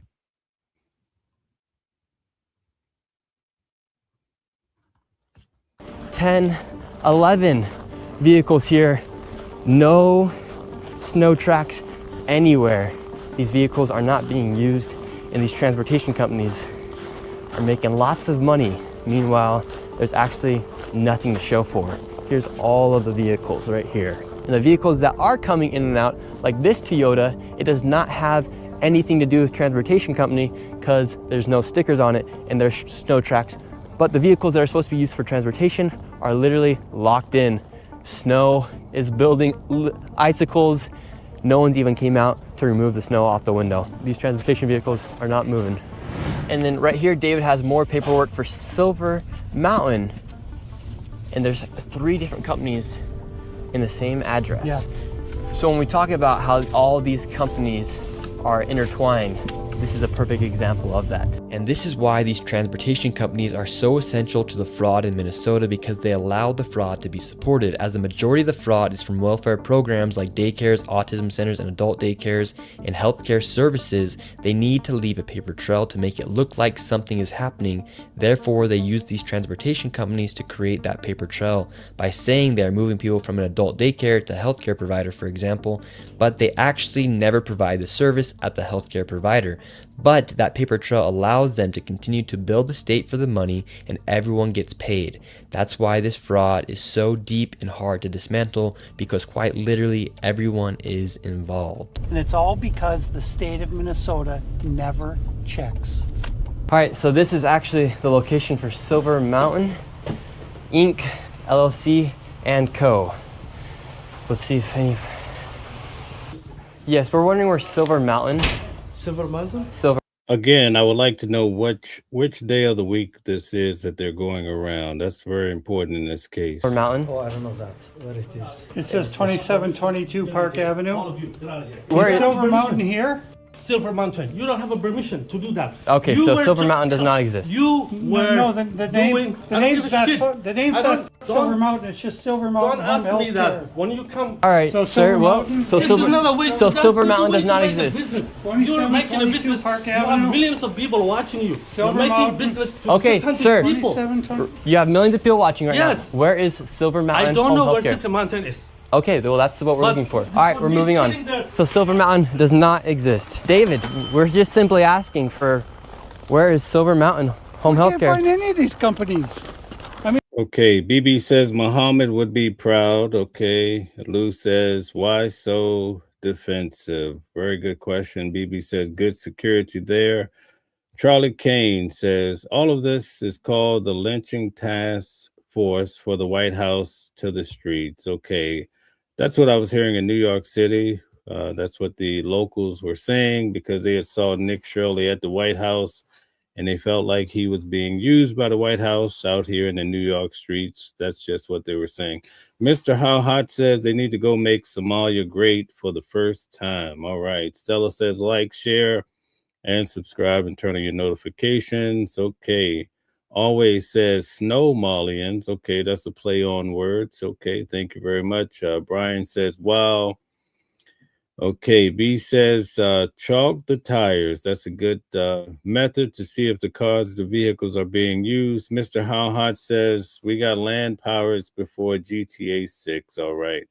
Speaker 3: $10, $11 vehicles here. No snow tracks anywhere. These vehicles are not being used, and these transportation companies are making lots of money. Meanwhile, there's actually nothing to show for. Here's all of the vehicles right here. And the vehicles that are coming in and out, like this Toyota, it does not have anything to do with transportation company because there's no stickers on it and there's snow tracks. But the vehicles that are supposed to be used for transportation are literally locked in. Snow is building icicles. No one's even came out to remove the snow off the window. These transportation vehicles are not moving. And then right here, David has more paperwork for Silver Mountain. And there's 3 different companies in the same address.
Speaker 5: Yeah.
Speaker 3: So when we talk about how all these companies are intertwined, this is a perfect example of that. And this is why these transportation companies are so essential to the fraud in Minnesota, because they allow the fraud to be supported, as the majority of the fraud is from welfare programs like daycares, autism centers, and adult daycares, and healthcare services. They need to leave a paper trail to make it look like something is happening. Therefore, they use these transportation companies to create that paper trail by saying they are moving people from an adult daycare to a healthcare provider, for example, but they actually never provide the service at the healthcare provider. But that paper trail allows them to continue to bill the state for the money, and everyone gets paid. That's why this fraud is so deep and hard to dismantle, because quite literally everyone is involved.
Speaker 5: And it's all because the state of Minnesota never checks.
Speaker 3: All right, so this is actually the location for Silver Mountain Inc., LLC, and Co. Let's see if any... Yes, we're wondering where Silver Mountain...
Speaker 4: Silver Mountain?
Speaker 3: Silver.
Speaker 2: Again, I would like to know which day of the week this is that they're going around. That's very important in this case.
Speaker 3: Silver Mountain.
Speaker 4: Oh, I don't know that. Where it is.
Speaker 5: It says 2722 Park Avenue.
Speaker 4: All of you, get out of here.
Speaker 3: Where
Speaker 5: Is
Speaker 3: is
Speaker 5: Silver Mountain here?
Speaker 4: Silver Mountain. You don't have a permission to do that.
Speaker 3: Okay,
Speaker 4: You
Speaker 3: so
Speaker 4: were
Speaker 3: Silver
Speaker 4: ju-
Speaker 3: Mountain does not exist.
Speaker 4: You were
Speaker 5: No, the name,
Speaker 4: doing.
Speaker 5: the
Speaker 4: I don't
Speaker 5: name's
Speaker 4: give a
Speaker 5: not,
Speaker 4: shit.
Speaker 5: the name's
Speaker 4: I
Speaker 5: not
Speaker 4: don't-
Speaker 5: Silver
Speaker 4: don't-
Speaker 5: Mountain, it's just Silver
Speaker 4: Don't
Speaker 5: Mountain
Speaker 4: ask
Speaker 5: Home
Speaker 4: me
Speaker 5: Health
Speaker 4: that.
Speaker 5: Care.
Speaker 4: When you come.
Speaker 3: All right,
Speaker 5: So
Speaker 3: sir.
Speaker 5: Silver
Speaker 3: Well,
Speaker 5: Mountain-
Speaker 3: so
Speaker 5: This is
Speaker 3: Silver.
Speaker 4: another way.
Speaker 3: So
Speaker 4: That's
Speaker 3: Silver
Speaker 4: the
Speaker 3: Mountain
Speaker 4: way
Speaker 3: does
Speaker 4: to
Speaker 3: not
Speaker 4: make a
Speaker 3: exist.
Speaker 4: business.
Speaker 5: 27,
Speaker 4: You're making a
Speaker 5: 22
Speaker 4: business.
Speaker 5: Park
Speaker 4: You have
Speaker 5: Avenue.
Speaker 4: millions of people watching you.
Speaker 5: Silver
Speaker 4: You're making
Speaker 5: Mountain.
Speaker 4: business to
Speaker 3: Okay,
Speaker 4: 600
Speaker 3: sir.
Speaker 4: people.
Speaker 5: 2720.
Speaker 3: You have millions of people watching right
Speaker 4: Yes.
Speaker 3: now. Where is Silver Mountain
Speaker 4: I don't
Speaker 3: Home
Speaker 4: know
Speaker 3: Health
Speaker 4: where
Speaker 3: Care?
Speaker 4: Silver Mountain is.
Speaker 3: Okay, well that's what we're
Speaker 4: But
Speaker 3: looking for. All right, we're
Speaker 4: me
Speaker 3: moving on.
Speaker 4: sitting there-
Speaker 3: So Silver Mountain does not exist. David, we're just simply asking for where is Silver Mountain Home Health
Speaker 5: Can't
Speaker 3: Care?
Speaker 5: find any of these companies.
Speaker 2: Okay, BB says Muhammad would be proud. Okay, Lou says, why so defensive? Very good question. BB says, good security there. Charlie Kane says, all of this is called the lynching task force for the White House to the streets. Okay, that's what I was hearing in New York City. That's what the locals were saying, because they had saw Nick Shirley at the White House and they felt like he was being used by the White House out here in the New York streets. That's just what they were saying. Mr. How Hot says they need to go make Somalia great for the first time. All right. Stella says like, share, and subscribe and turn on your notifications. Okay. Always says snow Malians. Okay, that's a play on words. Okay, thank you very much. Brian says, wow. Okay, B says, chalk the tires. That's a good method to see if the vehicles are being used. Mr. How Hot says, we got land powers before GTA 6. All right,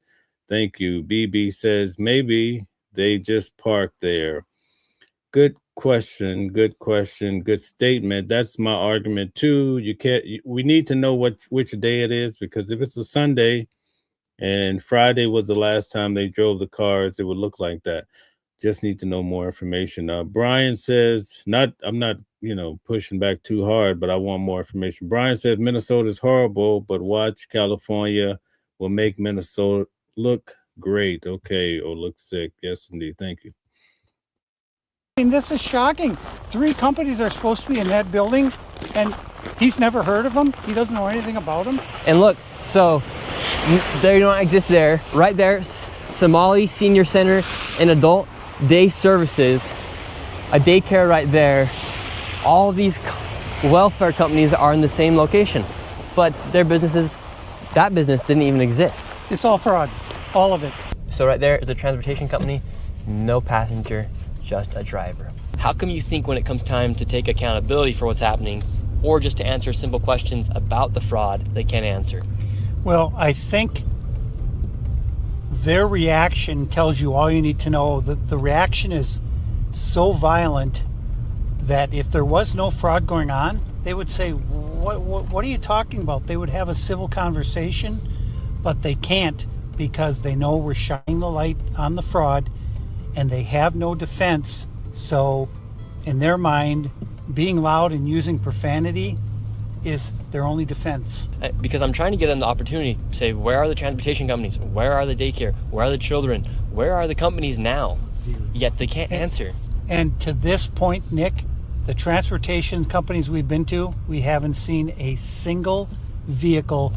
Speaker 2: thank you. BB says, maybe they just parked there. Good question, good statement. That's my argument too. We need to know which day it is, because if it's a Sunday and Friday was the last time they drove the cars, it would look like that. Just need to know more information. Brian says, I'm not, pushing back too hard, but I want more information. Brian says Minnesota is horrible, but watch California will make Minnesota look great. Okay, or look sick. Yes, indeed. Thank you.
Speaker 5: I mean, this is shocking. 3 companies are supposed to be in that building, and he's never heard of them. He doesn't know anything about them.
Speaker 3: And look, so They don't exist there. Right there, Somali Senior Center and Adult Day Services, a daycare right there. All these welfare companies are in the same location, but their businesses, that business didn't even exist.
Speaker 5: It's all fraud, all of it.
Speaker 3: So right there is a transportation company, no passenger, just a driver. How come you think when it comes time to take accountability for what's happening, or just to answer simple questions about the fraud, they can't answer?
Speaker 5: Well, I think their reaction tells you all you need to know. The reaction is so violent that if there was no fraud going on, they would say, what are you talking about? They would have a civil conversation, but they can't because they know we're shining the light on the fraud and they have no defense. So in their mind, being loud and using profanity is their only defense.
Speaker 3: Because I'm trying to give them the opportunity to say, where are the transportation companies? Where are the daycare? Where are the children? Where are the companies now? Yet they can't answer.
Speaker 5: And to this point, Nick, the transportation companies we've been to, we haven't seen a single vehicle.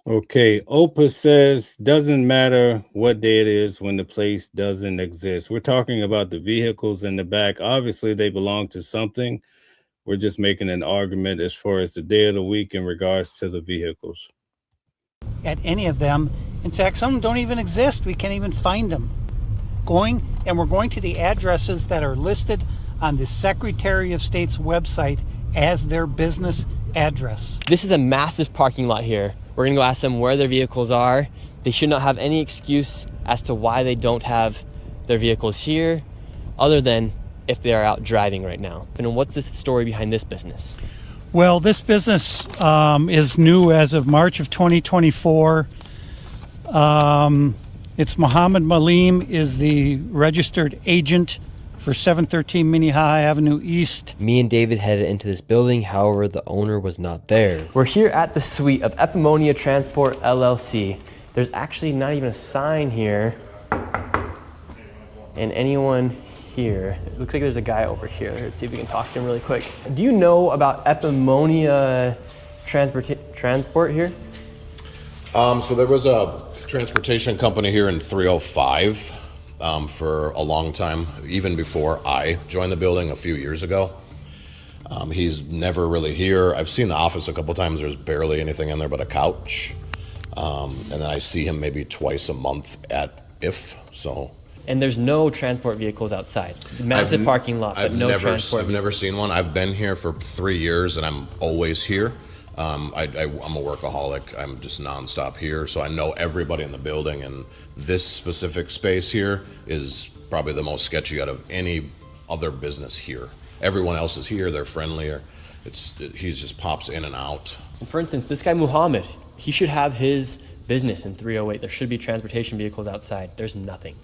Speaker 2: Okay, Opus says, doesn't matter what day it is when the place doesn't exist. We're talking about the vehicles in the back. Obviously, they belong to something. We're just making an argument as far as the day of the week in regards to the vehicles.
Speaker 5: At any of them. In fact, some don't even exist. We can't even find them. We're going to the addresses that are listed on the Secretary of State's website as their business address.
Speaker 3: This is a massive parking lot here. We're gonna go ask them where their vehicles are. They should not have any excuse as to why they don't have their vehicles here, other than if they are out driving right now. And what's the story behind this business?
Speaker 5: Well, this business is new as of March of 2024. It's Muhammad Malim is the registered agent for 713 Minnehaha Avenue East.
Speaker 3: Me and David headed into this building, however, the owner was not there. We're here at the suite of Epimonia Transport LLC. There's actually not even a sign here. And anyone here, it looks like there's a guy over here. Let's see if we can talk to him really quick. Do you know about Epimonia Transport here?
Speaker 10: So there was a transportation company here in 305 for a long time, even before I joined the building a few years ago. He's never really here. I've seen the office a couple times. There's barely anything in there but a couch. And then I see him maybe twice a month at if so.
Speaker 3: And there's no transport vehicles outside. Massive parking lot, but no transport.
Speaker 10: I've never seen one. I've been here for 3 years and I'm always here. I'm a workaholic. I'm just nonstop here, so I know everybody in the building. And this specific space here is probably the most sketchy out of any other business here. Everyone else is here. They're friendlier. He just pops in and out.
Speaker 3: For instance, this guy Muhammad, he should have his business in 308. There should be transportation vehicles outside. There's nothing.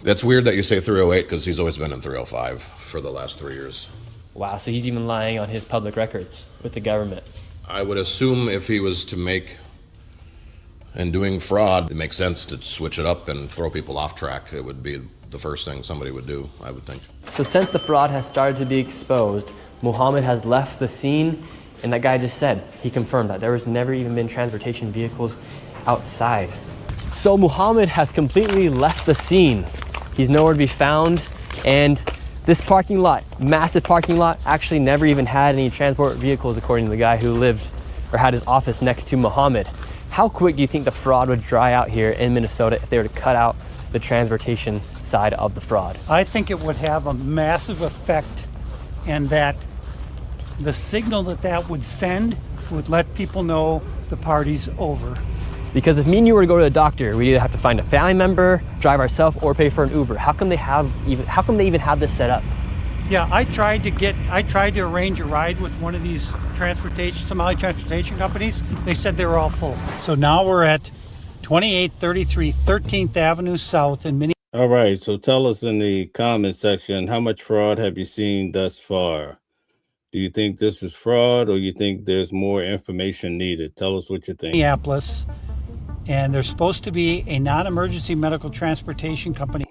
Speaker 10: That's weird that you say 308 because he's always been in 305 for the last 3 years.
Speaker 3: Wow, so he's even lying on his public records with the government.
Speaker 10: I would assume if he was to make and doing fraud, it makes sense to switch it up and throw people off track. It would be the first thing somebody would do, I would think.
Speaker 3: So since the fraud has started to be exposed, Muhammad has left the scene, and that guy just said, he confirmed that there was never even been transportation vehicles outside. So Muhammad has completely left the scene. He's nowhere to be found, and this parking lot, massive parking lot, actually never even had any transport vehicles according to the guy who lived or had his office next to Muhammad. How quick do you think the fraud would dry out here in Minnesota if they were to cut out the transportation side of the fraud?
Speaker 5: I think it would have a massive effect, and that the signal that would send would let people know the party's over.
Speaker 3: Because if me and you were to go to the doctor, we'd either have to find a family member, drive ourselves, or pay for an Uber. How come they even have this set up?
Speaker 5: Yeah, I tried to arrange a ride with one of these Somali transportation companies. They said they were all full. So now we're at 2833 13th Avenue South in Minneapolis.
Speaker 2: All right, so tell us in the comment section, how much fraud have you seen thus far? Do you think this is fraud, or you think there's more information needed? Tell us what you think.
Speaker 5: Minneapolis, and there's supposed to be a non-emergency medical transportation company.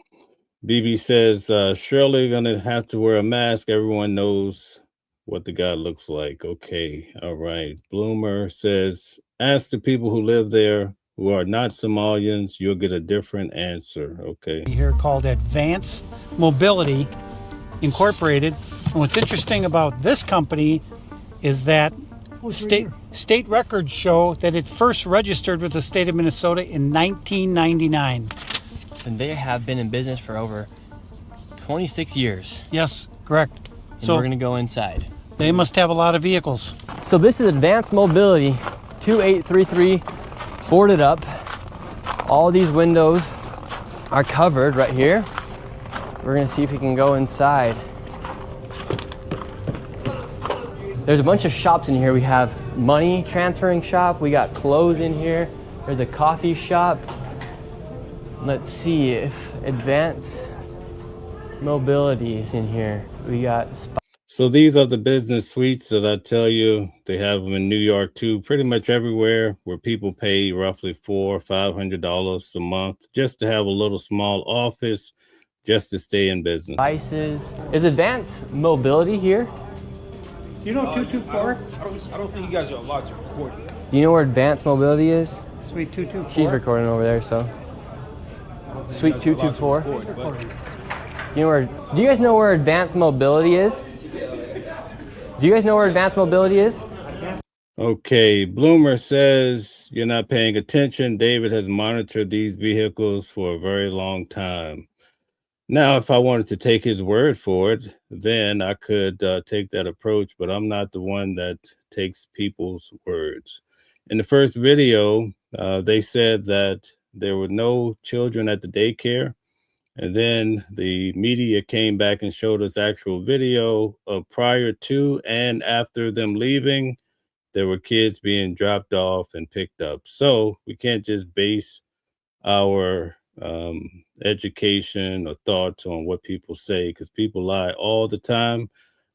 Speaker 2: BB says, Shirley gonna have to wear a mask. Everyone knows what the guy looks like. Okay, all right. Bloomer says, ask the people who live there who are not Somalians, you'll get a different answer. Okay.
Speaker 5: Here called Advanced Mobility Incorporated. And what's interesting about this company is that state records show that it first registered with the state of Minnesota in 1999.
Speaker 3: And they have been in business for over 26 years.
Speaker 5: Yes, correct.
Speaker 3: And
Speaker 5: So
Speaker 3: we're gonna go inside.
Speaker 5: they must have a lot of vehicles.
Speaker 3: So this is Advanced Mobility 2833, boarded up. All these windows are covered right here. We're gonna see if we can go inside. There's a bunch of shops in here. We have money transferring shop. We got clothes in here. There's a coffee shop. Let's see if Advanced Mobility is in here. We got
Speaker 2: So these are the business suites that I tell you. They have them in New York too, pretty much everywhere where people pay roughly $400 or $500 a month just to have a little small office, just to stay in business.
Speaker 3: spices. Is Advanced Mobility here?
Speaker 5: You know 224?
Speaker 8: I don't think you guys are allowed to record it.
Speaker 3: Do you know where Advanced Mobility is?
Speaker 5: Suite 224?
Speaker 3: She's recording over there, so. Suite 224. Do you guys know where Advanced Mobility is? Do you guys know where Advanced Mobility is?
Speaker 2: Okay, Bloomer says you're not paying attention. David has monitored these vehicles for a very long time. Now, if I wanted to take his word for it, then I could take that approach, but I'm not the one that takes people's words. In the first video, they said that there were no children at the daycare. And then the media came back and showed us actual video of prior to and after them leaving. There were kids being dropped off and picked up. So we can't just base our education or thoughts on what people say, because people lie all the time.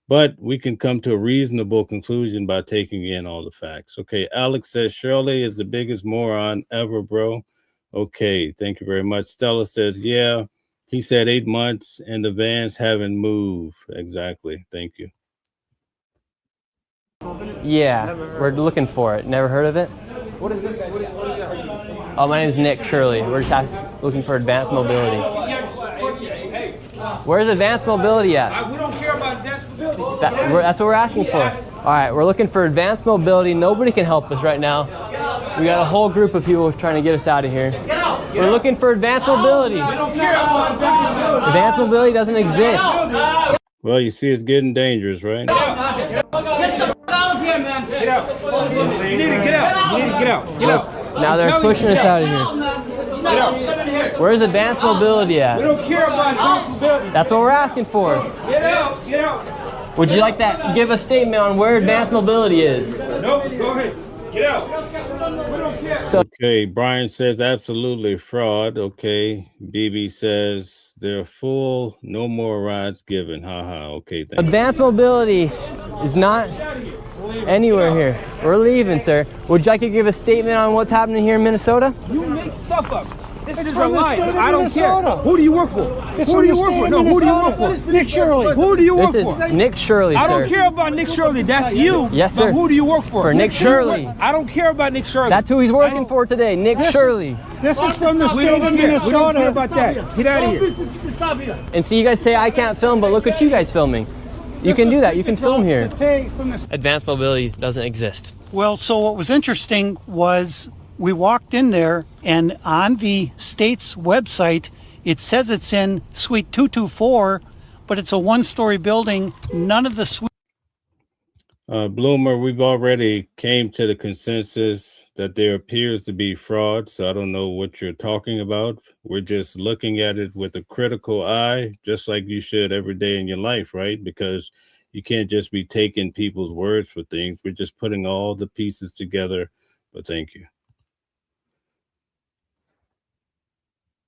Speaker 2: But we can come to a reasonable conclusion by taking in all the facts. Okay, Alex says Shirley is the biggest moron ever, bro. Okay, thank you very much. Stella says, yeah, he said 8 months and the vans haven't moved. Exactly. Thank you.
Speaker 3: Yeah, we're looking for it. Never heard of it?
Speaker 8: What is this? What is that?
Speaker 3: Oh, my name is Nick Shirley. We're just looking for Advanced Mobility.
Speaker 8: Hey,
Speaker 3: Where's Advanced Mobility at?
Speaker 8: we don't care about advanced mobility.
Speaker 3: That's what we're asking for. All right, we're looking for Advanced Mobility. Nobody can help us right now. We got a whole group of people trying to get us out of here. We're looking for Advanced Mobility.
Speaker 8: We don't care about advanced mobility.
Speaker 3: Advanced Mobility doesn't exist.
Speaker 2: Well, you see, it's getting dangerous, right?
Speaker 8: Get the fuck out of here, man. Get out. You need to get out. You need to get out. Get out.
Speaker 3: Now they're pushing us out of here.
Speaker 8: Get out.
Speaker 3: Where's Advanced Mobility
Speaker 8: We
Speaker 3: at?
Speaker 8: don't care about advanced mobility.
Speaker 3: That's what we're asking for.
Speaker 8: Get out. Get out.
Speaker 3: Would you like to give a statement on where Advanced Mobility is?
Speaker 8: Nope. Go ahead. Get out. We don't care.
Speaker 2: Okay, Brian says absolutely fraud. Okay, BB says they're full, no more rides given. Haha. Okay, thank you.
Speaker 3: Advanced Mobility is not anywhere here. We're leaving, sir. Would you like to give a statement on what's happening here in Minnesota?
Speaker 8: You make stuff up. This is a lie. I don't care. Who do you work for? Who do you work for? No, who do you work for?
Speaker 5: Nick Shirley.
Speaker 8: Who do you work
Speaker 3: This
Speaker 8: for?
Speaker 3: is Nick Shirley,
Speaker 8: I
Speaker 3: sir.
Speaker 8: don't care about Nick Shirley. That's you.
Speaker 3: Yes, sir.
Speaker 8: But who do you work for?
Speaker 3: For Nick Shirley.
Speaker 8: I don't care about Nick Shirley.
Speaker 3: That's who he's working for today, Nick Shirley.
Speaker 5: This is from the
Speaker 8: We
Speaker 5: state
Speaker 8: don't
Speaker 5: of
Speaker 8: care. We don't care
Speaker 5: Minnesota.
Speaker 8: about that. Get out of here.
Speaker 3: And see, you guys say I can't film, but look at you guys filming. You can do that. You can film here. Advanced Mobility doesn't exist.
Speaker 5: Well, so what was interesting was we walked in there, and on the state's website, it says it's in Suite 224, but it's a one-story building. None of the suites.
Speaker 2: Bloomer, we've already came to the consensus that there appears to be fraud, so I don't know what you're talking about. We're just looking at it with a critical eye, just like you should every day in your life, right? Because you can't just be taking people's words for things. We're just putting all the pieces together, but thank you.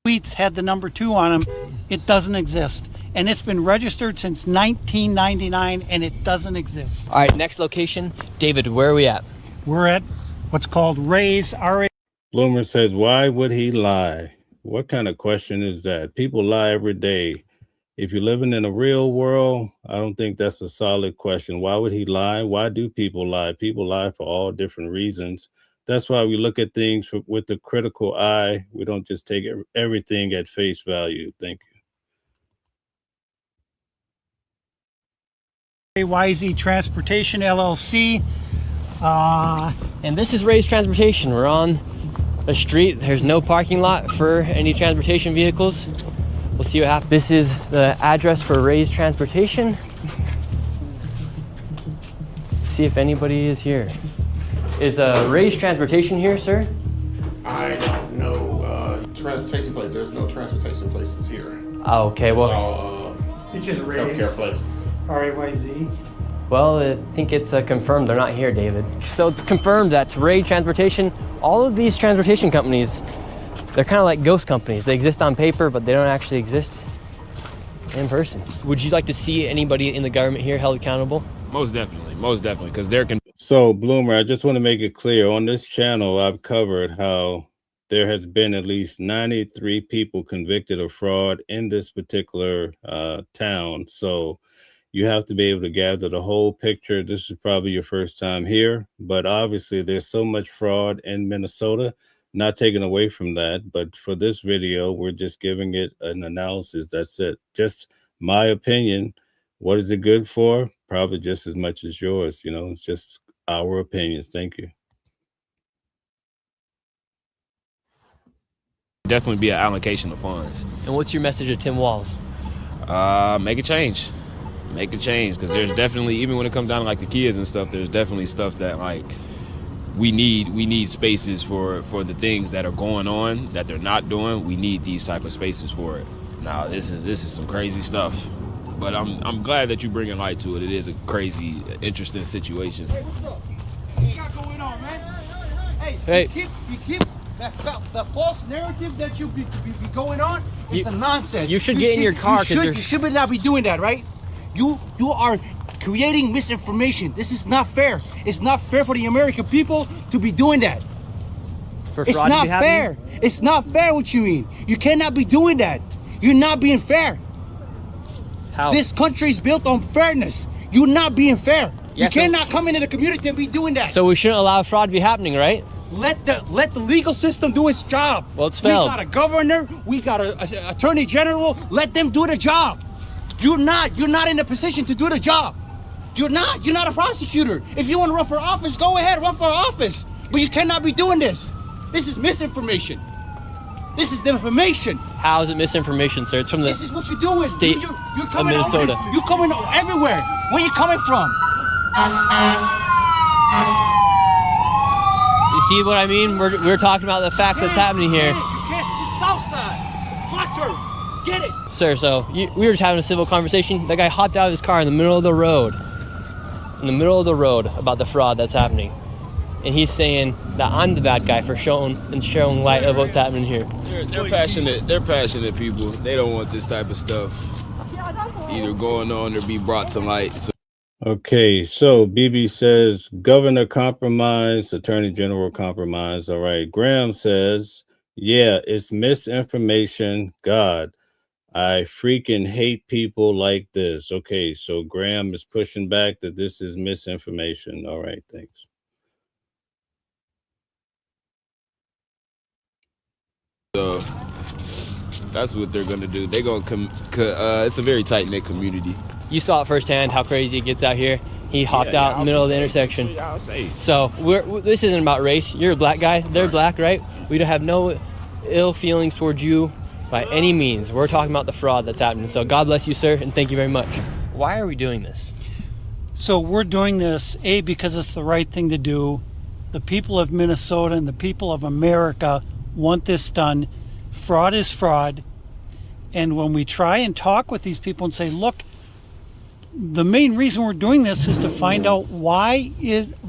Speaker 5: Suites had the number 2 on them. It doesn't exist. And it's been registered since 1999, and it doesn't exist.
Speaker 3: All right, next location. David, where are we at?
Speaker 5: We're at what's called Ray's, R-A.
Speaker 2: Bloomer says, why would he lie? What kind of question is that? People lie every day. If you're living in a real world, I don't think that's a solid question. Why would he lie? Why do people lie? People lie for all different reasons. that's why we look at things with a critical eye. We don't just take everything at face value. Thank you.
Speaker 5: YZ Transportation LLC.
Speaker 3: And this is Ray's Transportation. We're on a street. There's no parking lot for any transportation vehicles. We'll see what happens. This is the address for Ray's Transportation. Let's see if anybody is here. Is Ray's Transportation here, sir?
Speaker 10: I don't know. Transportation place. There's no transportation places here.
Speaker 3: Oh, okay,
Speaker 10: It's
Speaker 3: well,
Speaker 10: all
Speaker 5: It's just Ray's.
Speaker 10: healthcare places.
Speaker 5: RAYZ.
Speaker 3: well, I think it's confirmed they're not here, David. So it's confirmed that Ray Transportation, all of these transportation companies, they're kind of like ghost companies. They exist on paper, but they don't actually exist in person. Would you like to see anybody in the government here held accountable?
Speaker 6: Most definitely, because there can.
Speaker 2: So, Bloomer, I just want to make it clear on this channel, I've covered how there has been at least 93 people convicted of fraud in this particular town. So you have to be able to gather the whole picture. This is probably your first time here, but obviously there's so much fraud in Minnesota, not taken away from that. But for this video, we're just giving it an analysis. That's it. Just my opinion. What is it good for? Probably just as much as yours. You know, it's just our opinions. Thank you.
Speaker 6: Definitely be an allocation of funds.
Speaker 3: And what's your message to Tim Walz?
Speaker 6: Make a change, because there's definitely, even when it comes down to like the kids and stuff, there's definitely stuff that like we need spaces for the things that are going on that they're not doing. We need these type of spaces for it. Now this is some crazy stuff, but I'm glad that you bringing light to it. It is a crazy, interesting situation.
Speaker 8: Hey, what's up? What you got going on, man?
Speaker 3: Hey.
Speaker 8: You keep the false narrative that you be going on. It's a nonsense.
Speaker 3: You should get in your car because
Speaker 8: you should not be doing that, right? You are creating misinformation. This is not fair. It's not fair for the American people to be doing that. It's not fair. It's not fair what you mean. You cannot be doing that. You're not being fair.
Speaker 3: How?
Speaker 8: This country is built on fairness. You're not being fair.
Speaker 3: Yeah,
Speaker 8: you cannot come into the community and be doing that.
Speaker 3: So we shouldn't allow fraud to be happening, right?
Speaker 8: Let the legal system do its job.
Speaker 3: Well, it's failed.
Speaker 8: We got a governor. We got a attorney general. Let them do the job. You're not in a position to do the job. You're not a prosecutor. If you want to run for office, go ahead, run for office. But you cannot be doing this. This is misinformation. This is information.
Speaker 3: How is it misinformation, sir? It's from the
Speaker 8: This is what you're doing.
Speaker 3: state
Speaker 8: You're
Speaker 3: of
Speaker 8: coming
Speaker 3: Minnesota.
Speaker 8: You're coming everywhere. Where you coming from?
Speaker 3: You see what I mean? We're talking about the facts that's happening here.
Speaker 8: You can't. It's Southside. It's hot turf. Get it.
Speaker 3: Sir, so we were just having a civil conversation. That guy hopped out of his car in the middle of the road. In the middle of the road about the fraud that's happening. And he's saying that I'm the bad guy for showing light of what's happening here.
Speaker 6: They're passionate. They're passionate people. They don't want this type of stuff either going on or be brought to light. So
Speaker 2: Okay, so BB says governor compromise, attorney general compromise. All right, Graham says, yeah, it's misinformation. God, I freaking hate people like this. Okay, so Graham is pushing back that this is misinformation. All right, thanks.
Speaker 6: So that's what they're gonna do. They're gonna it's a very tight-knit community.
Speaker 3: You saw it firsthand how crazy it gets out here. He hopped out in the middle of the intersection. So this isn't about race. You're a black guy. They're black, right? We don't have no ill feelings towards you by any means. We're talking about the fraud that's happening. So God bless you, sir, and thank you very much. Why are we doing this?
Speaker 5: So we're doing this, A, because it's the right thing to do. The people of Minnesota and the people of America want this done. Fraud is fraud. And when we try and talk with these people and say, look, the main reason we're doing this is to find out why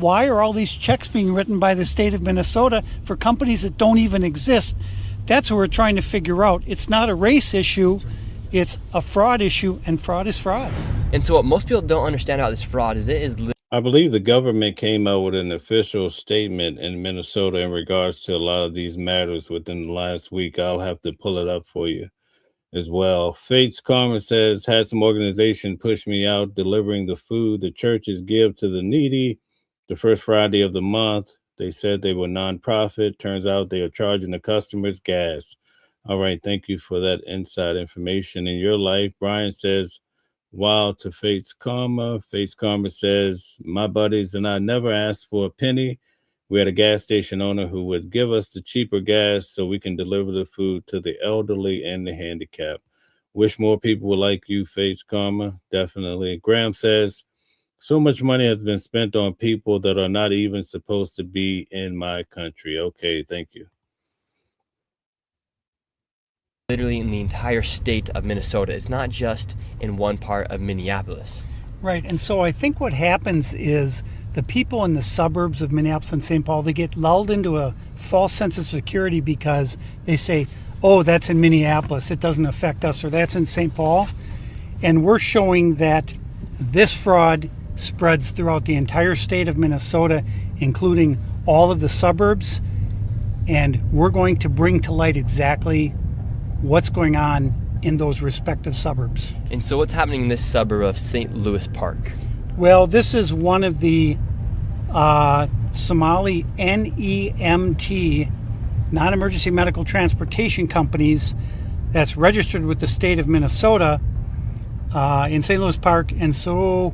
Speaker 5: are all these checks being written by the state of Minnesota for companies that don't even exist. That's what we're trying to figure out. It's not a race issue, it's a fraud issue, and fraud is fraud.
Speaker 3: And so what most people don't understand about this fraud is
Speaker 2: I believe the government came out with an official statement in Minnesota in regards to a lot of these matters within the last week. I'll have to pull it up for you as well. Fates Karma says, had some organization push me out delivering the food the churches give to the needy the first Friday of the month. They said they were nonprofit. Turns out they are charging the customers gas. All right, thank you for that inside information in your life. Brian says, wow to Fate's Karma. Fate's Karma says, my buddies and I never asked for a penny. We had a gas station owner who would give us the cheaper gas so we can deliver the food to the elderly and the handicapped. Wish more people were like you, Fate's Karma. Definitely. Graham says, so much money has been spent on people that are not even supposed to be in my country. Okay, thank you.
Speaker 3: Literally in the entire state of Minnesota. It's not just in one part of Minneapolis.
Speaker 5: Right, and so I think what happens is the people in the suburbs of Minneapolis and St. Paul, they get lulled into a false sense of security because they say, oh, that's in Minneapolis, it doesn't affect us, or that's in St. Paul. And we're showing that this fraud spreads throughout the entire state of Minnesota, including all of the suburbs, and we're going to bring to light exactly what's going on in those respective suburbs.
Speaker 3: And so what's happening in this suburb of St. Louis Park?
Speaker 5: Well, this is one of the Somali NEMT, non-emergency medical transportation companies that's registered with the state of Minnesota in St. Louis Park. And so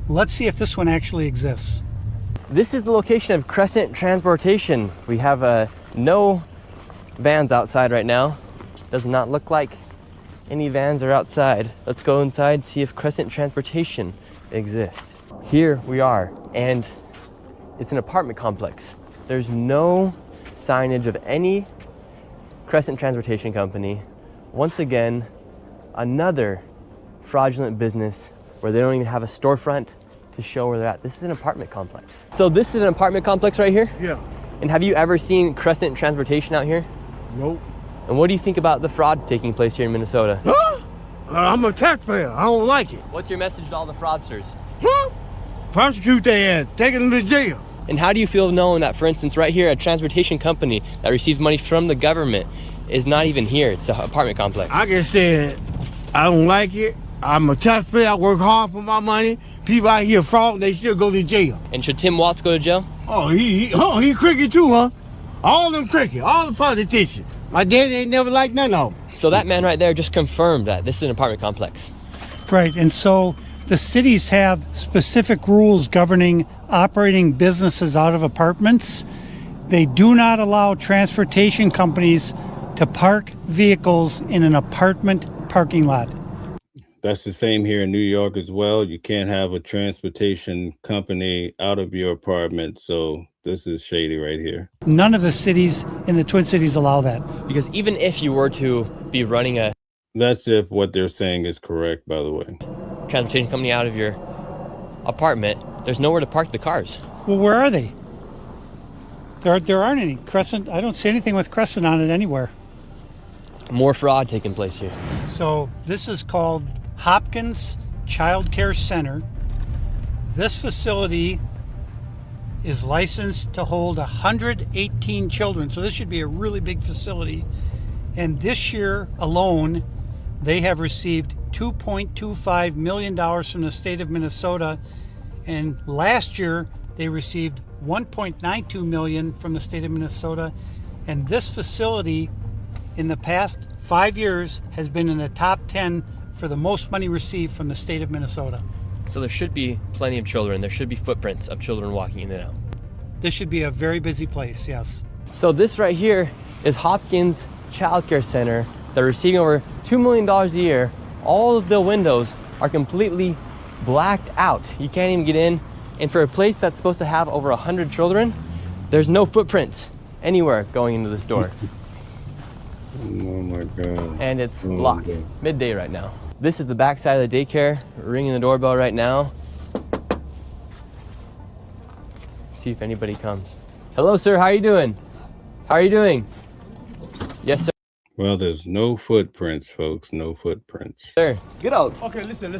Speaker 5: let's see if this one actually exists.
Speaker 3: This is the location of Crescent Transportation. We have no vans outside right now. Does not look like any vans are outside. Let's go inside, see if Crescent Transportation exists. Here we are, and it's an apartment complex. There's no signage of any Crescent Transportation Company. Once again, another fraudulent business where they don't even have a storefront to show where they're at. This is an apartment complex. So this is an apartment complex right here?
Speaker 4: Yeah.
Speaker 3: And have you ever seen Crescent Transportation out here?
Speaker 4: Nope.
Speaker 3: And what do you think about the fraud taking place here in Minnesota?
Speaker 4: Huh? I'm a taxpayer. I don't like it.
Speaker 3: What's your message to all the fraudsters?
Speaker 4: Huh? Prosecute their ass. Take them to jail.
Speaker 3: And how do you feel knowing that, for instance, right here, a transportation company that receives money from the government is not even here? It's the apartment complex.
Speaker 4: I just said, I don't like it. I'm a taxpayer. I work hard for my money. People out here fraud, they still go to jail.
Speaker 3: And should Tim Walz go to jail?
Speaker 4: Oh, he cricket too, huh? All them cricket, all the politicians. My daddy ain't never liked none of them.
Speaker 3: So that man right there just confirmed that this is an apartment complex.
Speaker 5: Right, and so the cities have specific rules governing operating businesses out of apartments. They do not allow transportation companies to park vehicles in an apartment parking lot.
Speaker 2: That's the same here in New York as well. You can't have a transportation company out of your apartment. So this is shady right here.
Speaker 5: None of the cities in the Twin Cities allow that.
Speaker 3: Because even if you were to be running a
Speaker 2: That's if what they're saying is correct, by the way.
Speaker 3: transportation company out of your apartment, there's nowhere to park the cars.
Speaker 5: Well, where are they? There aren't any. Crescent, I don't see anything with Crescent on it anywhere.
Speaker 3: More fraud taking place here.
Speaker 5: So this is called Hopkins Child Care Center. This facility is licensed to hold 118 children. So this should be a really big facility. And this year alone, they have received $2.25 million from the state of Minnesota. And last year, they received $1.92 million from the state of Minnesota. And this facility, in the past 5 years, has been in the top 10 for the most money received from the state of Minnesota.
Speaker 3: So there should be plenty of children. There should be footprints of children walking in and out.
Speaker 5: This should be a very busy place, yes.
Speaker 3: So this right here is Hopkins Child Care Center. They're receiving over $2 million a year. All of the windows are completely blacked out. You can't even get in. And for a place that's supposed to have over 100 children, there's no footprints anywhere going into this door.
Speaker 2: Oh my God.
Speaker 3: And it's locked. Midday right now. This is the back side of the daycare. We're ringing the doorbell right now. See if anybody comes. Hello, sir. How are you doing? How are you doing? Yes, sir.
Speaker 2: Well, there's no footprints, folks. No footprints.
Speaker 3: Sir.
Speaker 11: Get out.
Speaker 9: Okay, listen.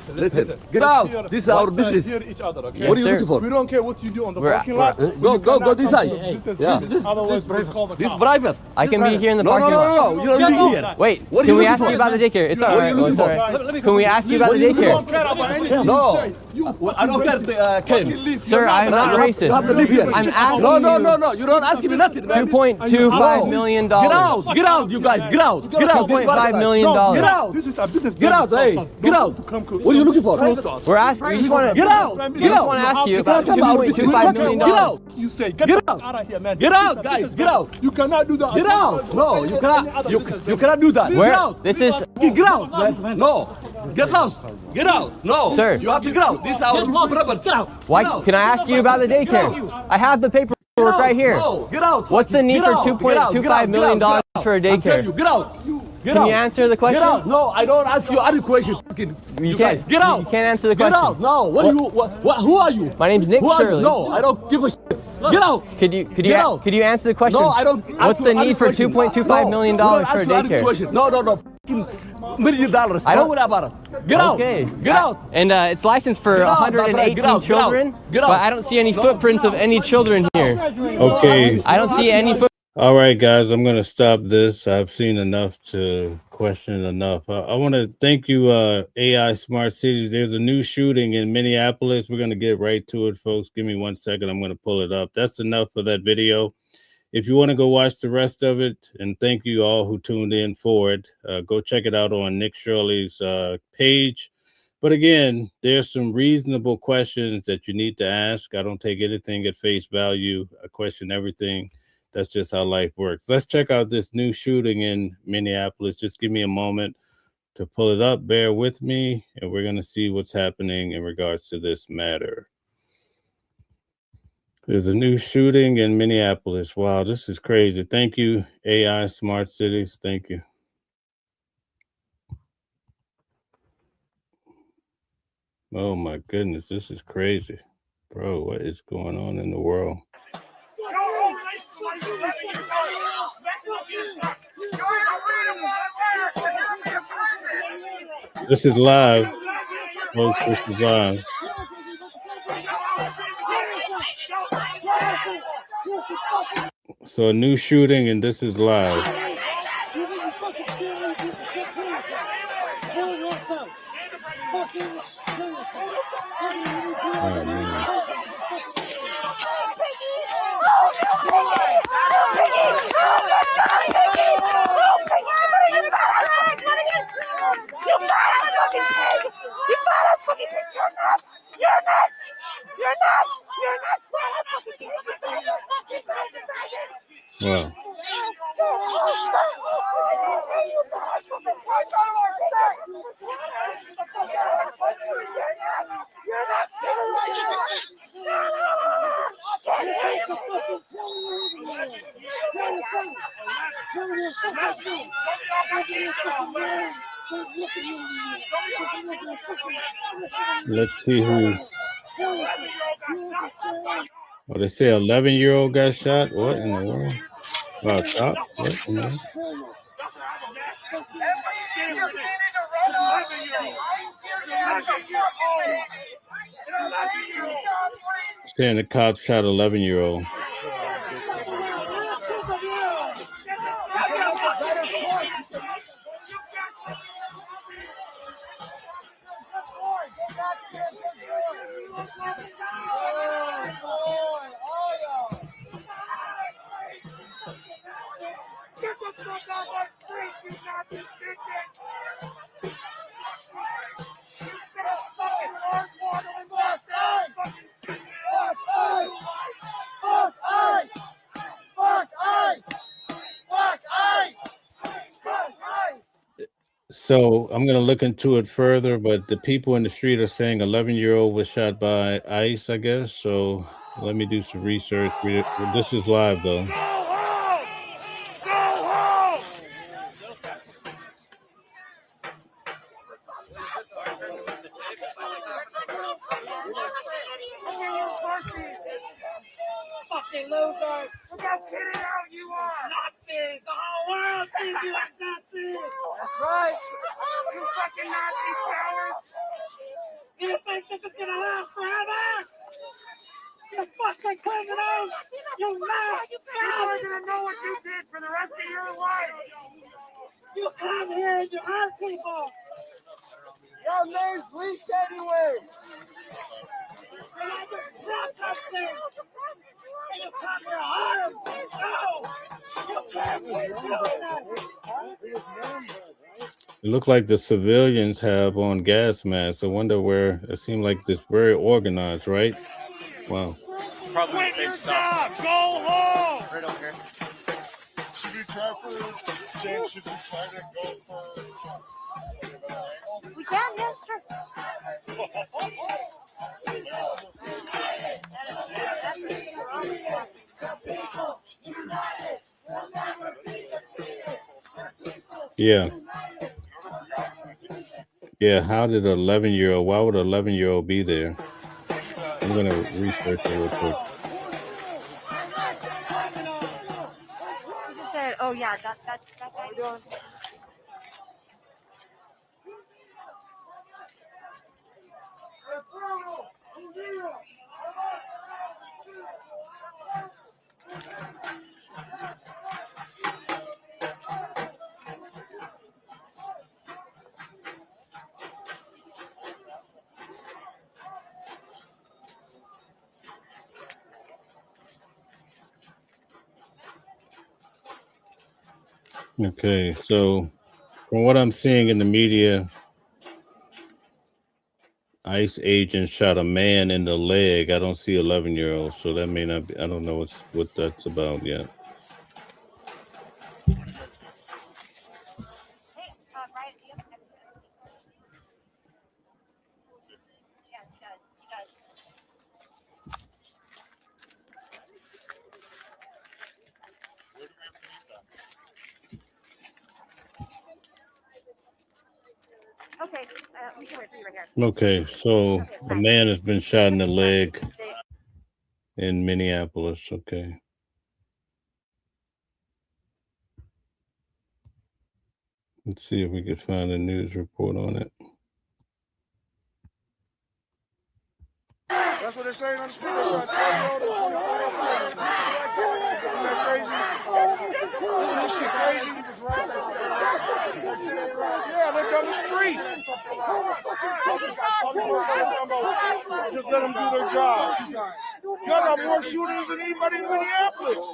Speaker 11: Get out. This is our business.
Speaker 9: Hear each other, okay?
Speaker 11: What are you looking for?
Speaker 9: We don't care what you do on the parking lot.
Speaker 11: Go this side.
Speaker 9: Otherwise, we'll call the
Speaker 11: This
Speaker 9: cops.
Speaker 11: private.
Speaker 3: I can be here in the parking lot.
Speaker 11: No. You don't be here.
Speaker 3: Wait,
Speaker 11: What are
Speaker 3: can
Speaker 11: you
Speaker 3: we
Speaker 11: looking
Speaker 3: ask
Speaker 11: for?
Speaker 3: you about the daycare? It's all right.
Speaker 11: What are you
Speaker 3: It's
Speaker 11: looking
Speaker 3: all
Speaker 11: for?
Speaker 3: right. Can we ask you about the
Speaker 9: We don't
Speaker 3: daycare?
Speaker 9: care about anything you
Speaker 11: No.
Speaker 9: say.
Speaker 11: I don't care, Ken.
Speaker 3: Sir, I'm not racist.
Speaker 11: You have to live here.
Speaker 3: I'm asking
Speaker 11: No. You don't ask me nothing. man.
Speaker 3: $2.25 million.
Speaker 11: Get out, you guys. Get out.
Speaker 3: $2.5 million.
Speaker 11: Get out.
Speaker 9: This is a business.
Speaker 11: Get out, hey. Get out. What are you looking for?
Speaker 3: We're asking. We just want to
Speaker 11: Get out.
Speaker 3: We just want to ask you about $2.25 million.
Speaker 11: Get out.
Speaker 9: You say,
Speaker 11: Get out.
Speaker 9: out of here, man.
Speaker 11: Get out, guys. Get out.
Speaker 9: You cannot do that.
Speaker 11: Get out. No, you cannot. You cannot do that.
Speaker 3: Where?
Speaker 11: Get out.
Speaker 3: This is.
Speaker 11: Get out, man. No. Get lost. Get out. No.
Speaker 3: Sir.
Speaker 11: You have to get out. This is our property. Get out.
Speaker 3: Why?
Speaker 11: Get out.
Speaker 3: Can I ask you about the daycare? I have the paperwork right here.
Speaker 11: No. Get out.
Speaker 3: What's the need
Speaker 11: Get
Speaker 3: for
Speaker 11: out.
Speaker 3: $2.25 million for a
Speaker 11: I'm telling
Speaker 3: daycare?
Speaker 11: you, get out. Get
Speaker 3: Can
Speaker 11: out.
Speaker 3: you answer the question?
Speaker 11: Get out. No, I don't ask you any question. You guys, get out.
Speaker 3: You can't answer the
Speaker 11: Get
Speaker 3: question.
Speaker 11: out. No. What are you? Who are you?
Speaker 3: My name's Nick
Speaker 11: Who are you?
Speaker 3: Shirley.
Speaker 11: No, I don't give a shit. Get out.
Speaker 3: Could you
Speaker 11: out.
Speaker 3: could you answer the question?
Speaker 11: No, I don't.
Speaker 3: What's the need for $2.25 million for a daycare?
Speaker 11: No. $1 million. Don't worry about it. Get out.
Speaker 3: Okay.
Speaker 11: Get out.
Speaker 3: And it's licensed for
Speaker 11: Get out, my friend.
Speaker 3: 118
Speaker 11: Get out.
Speaker 3: children.
Speaker 11: Get out.
Speaker 3: But I don't see any footprints of any children here.
Speaker 2: Okay.
Speaker 3: I don't see any footprints.
Speaker 2: All right, guys, I'm going to stop this. I've seen enough to question enough. I want to thank you, AI Smart Cities. There's a new shooting in Minneapolis. We're going to get right to it, folks. Give me 1 second. I'm going to pull it up. That's enough for that video. If you want to go watch the rest of it, and thank you all who tuned in for it, go check it out on Nick Shirley's page. But again, there's some reasonable questions that you need to ask. I don't take anything at face value. I question everything. That's just how life works. Let's check out this new shooting in Minneapolis. Just give me a moment to pull it up. Bear with me, and we're going to see what's happening in regards to this matter. There's a new shooting in Minneapolis. Wow, this is crazy. Thank you, AI Smart Cities. Thank you. Oh, my goodness. This is crazy. Bro, what is going on in the world? This is live. Folks, this is live. So a new shooting, and this is live. Oh, man. Wow. Let's see who. Oh, they say 11-year-old got shot. What in the world? Oh, cop? What in the world? Saying the cop shot 11-year-old. So I'm going to look into it further, but the people in the street are saying 11-year-old was shot by ICE, I guess. So let me do some research. This is live, though.
Speaker 1: Fucking losers! Look how kitted out you are! Nazis! The whole world sees you as Nazis! That's right! You fucking Nazi cowards! You think this is gonna last forever? You fucking criminals! You mad! Now we're gonna know what you did for the rest of your life! You come here and you hurt people! Your name's leaked anyway!
Speaker 2: It looked like the civilians have on gas masks. I wonder where it seemed like this very organized, right? Wow.
Speaker 9: Probably the same stuff. Go home! Right over here. Should we try for James? Should we try to go for?
Speaker 12: We can, yeah, sure.
Speaker 2: Yeah. Yeah, how did an 11-year-old, why would an 11-year-old be there? I'm going to research it real quick.
Speaker 12: He said, oh yeah, that's what we're doing.
Speaker 2: Okay, so from what I'm seeing in the media, ICE agents shot a man in the leg. I don't see 11-year-olds, so that may not be, I don't know what that's about yet.
Speaker 12: Okay, we can wait for you right here.
Speaker 2: Okay, so a man has been shot in the leg in Minneapolis. Okay. Let's see if we could find a news report on it.
Speaker 9: That's what they're saying on the street. That's what I told you. Isn't that crazy? This shit crazy. Yeah, they're down the street. Just let them do their job. Y'all got more shootings than anybody in Minneapolis.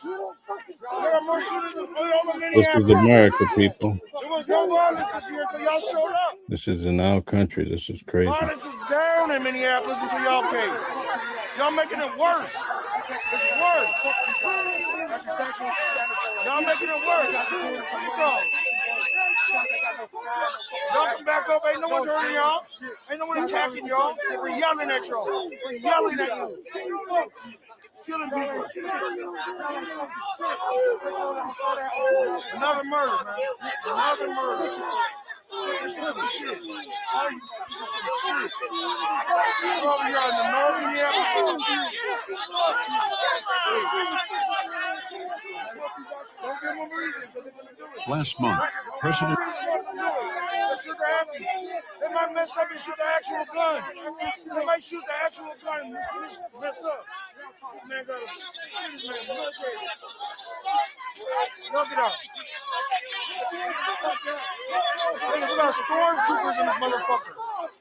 Speaker 9: Y'all got more shootings than all the Minneapolis.
Speaker 2: This is America, people.
Speaker 9: There was no violence this year until y'all showed up.
Speaker 2: This is in our country. This is crazy.
Speaker 9: Violence is down in Minneapolis until y'all came. Y'all making it worse. It's worse. Y'all making it worse. So, y'all come back up. Ain't no one hurting y'all. Ain't no one attacking y'all. We're yelling at y'all. We're yelling at you. Killing people. Another murder, man. Another murder. This is some shit. This is some shit. We're over here in the northern Minneapolis. Don't give them a reason, because they're going to do it.
Speaker 13: Last month, President...
Speaker 9: They might mess up and shoot the actual gun. They might shoot the actual gun and mess up. This man got a military. Knock it out. We got stormtroopers in this motherfucker.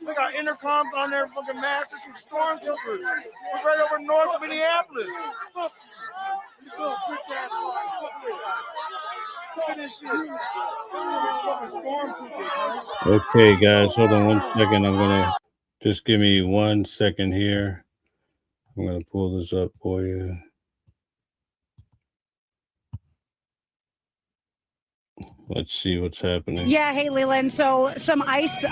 Speaker 9: They got intercoms on their fucking masks. There's some stormtroopers. We're right over north of Minneapolis. Look at this shit. Fucking stormtroopers, man.
Speaker 2: Okay, guys, hold on 1 second. I'm gonna just give me 1 second here. I'm gonna pull this up for you. Let's see what's happening.
Speaker 14: Yeah, hey, Leland. So some ICE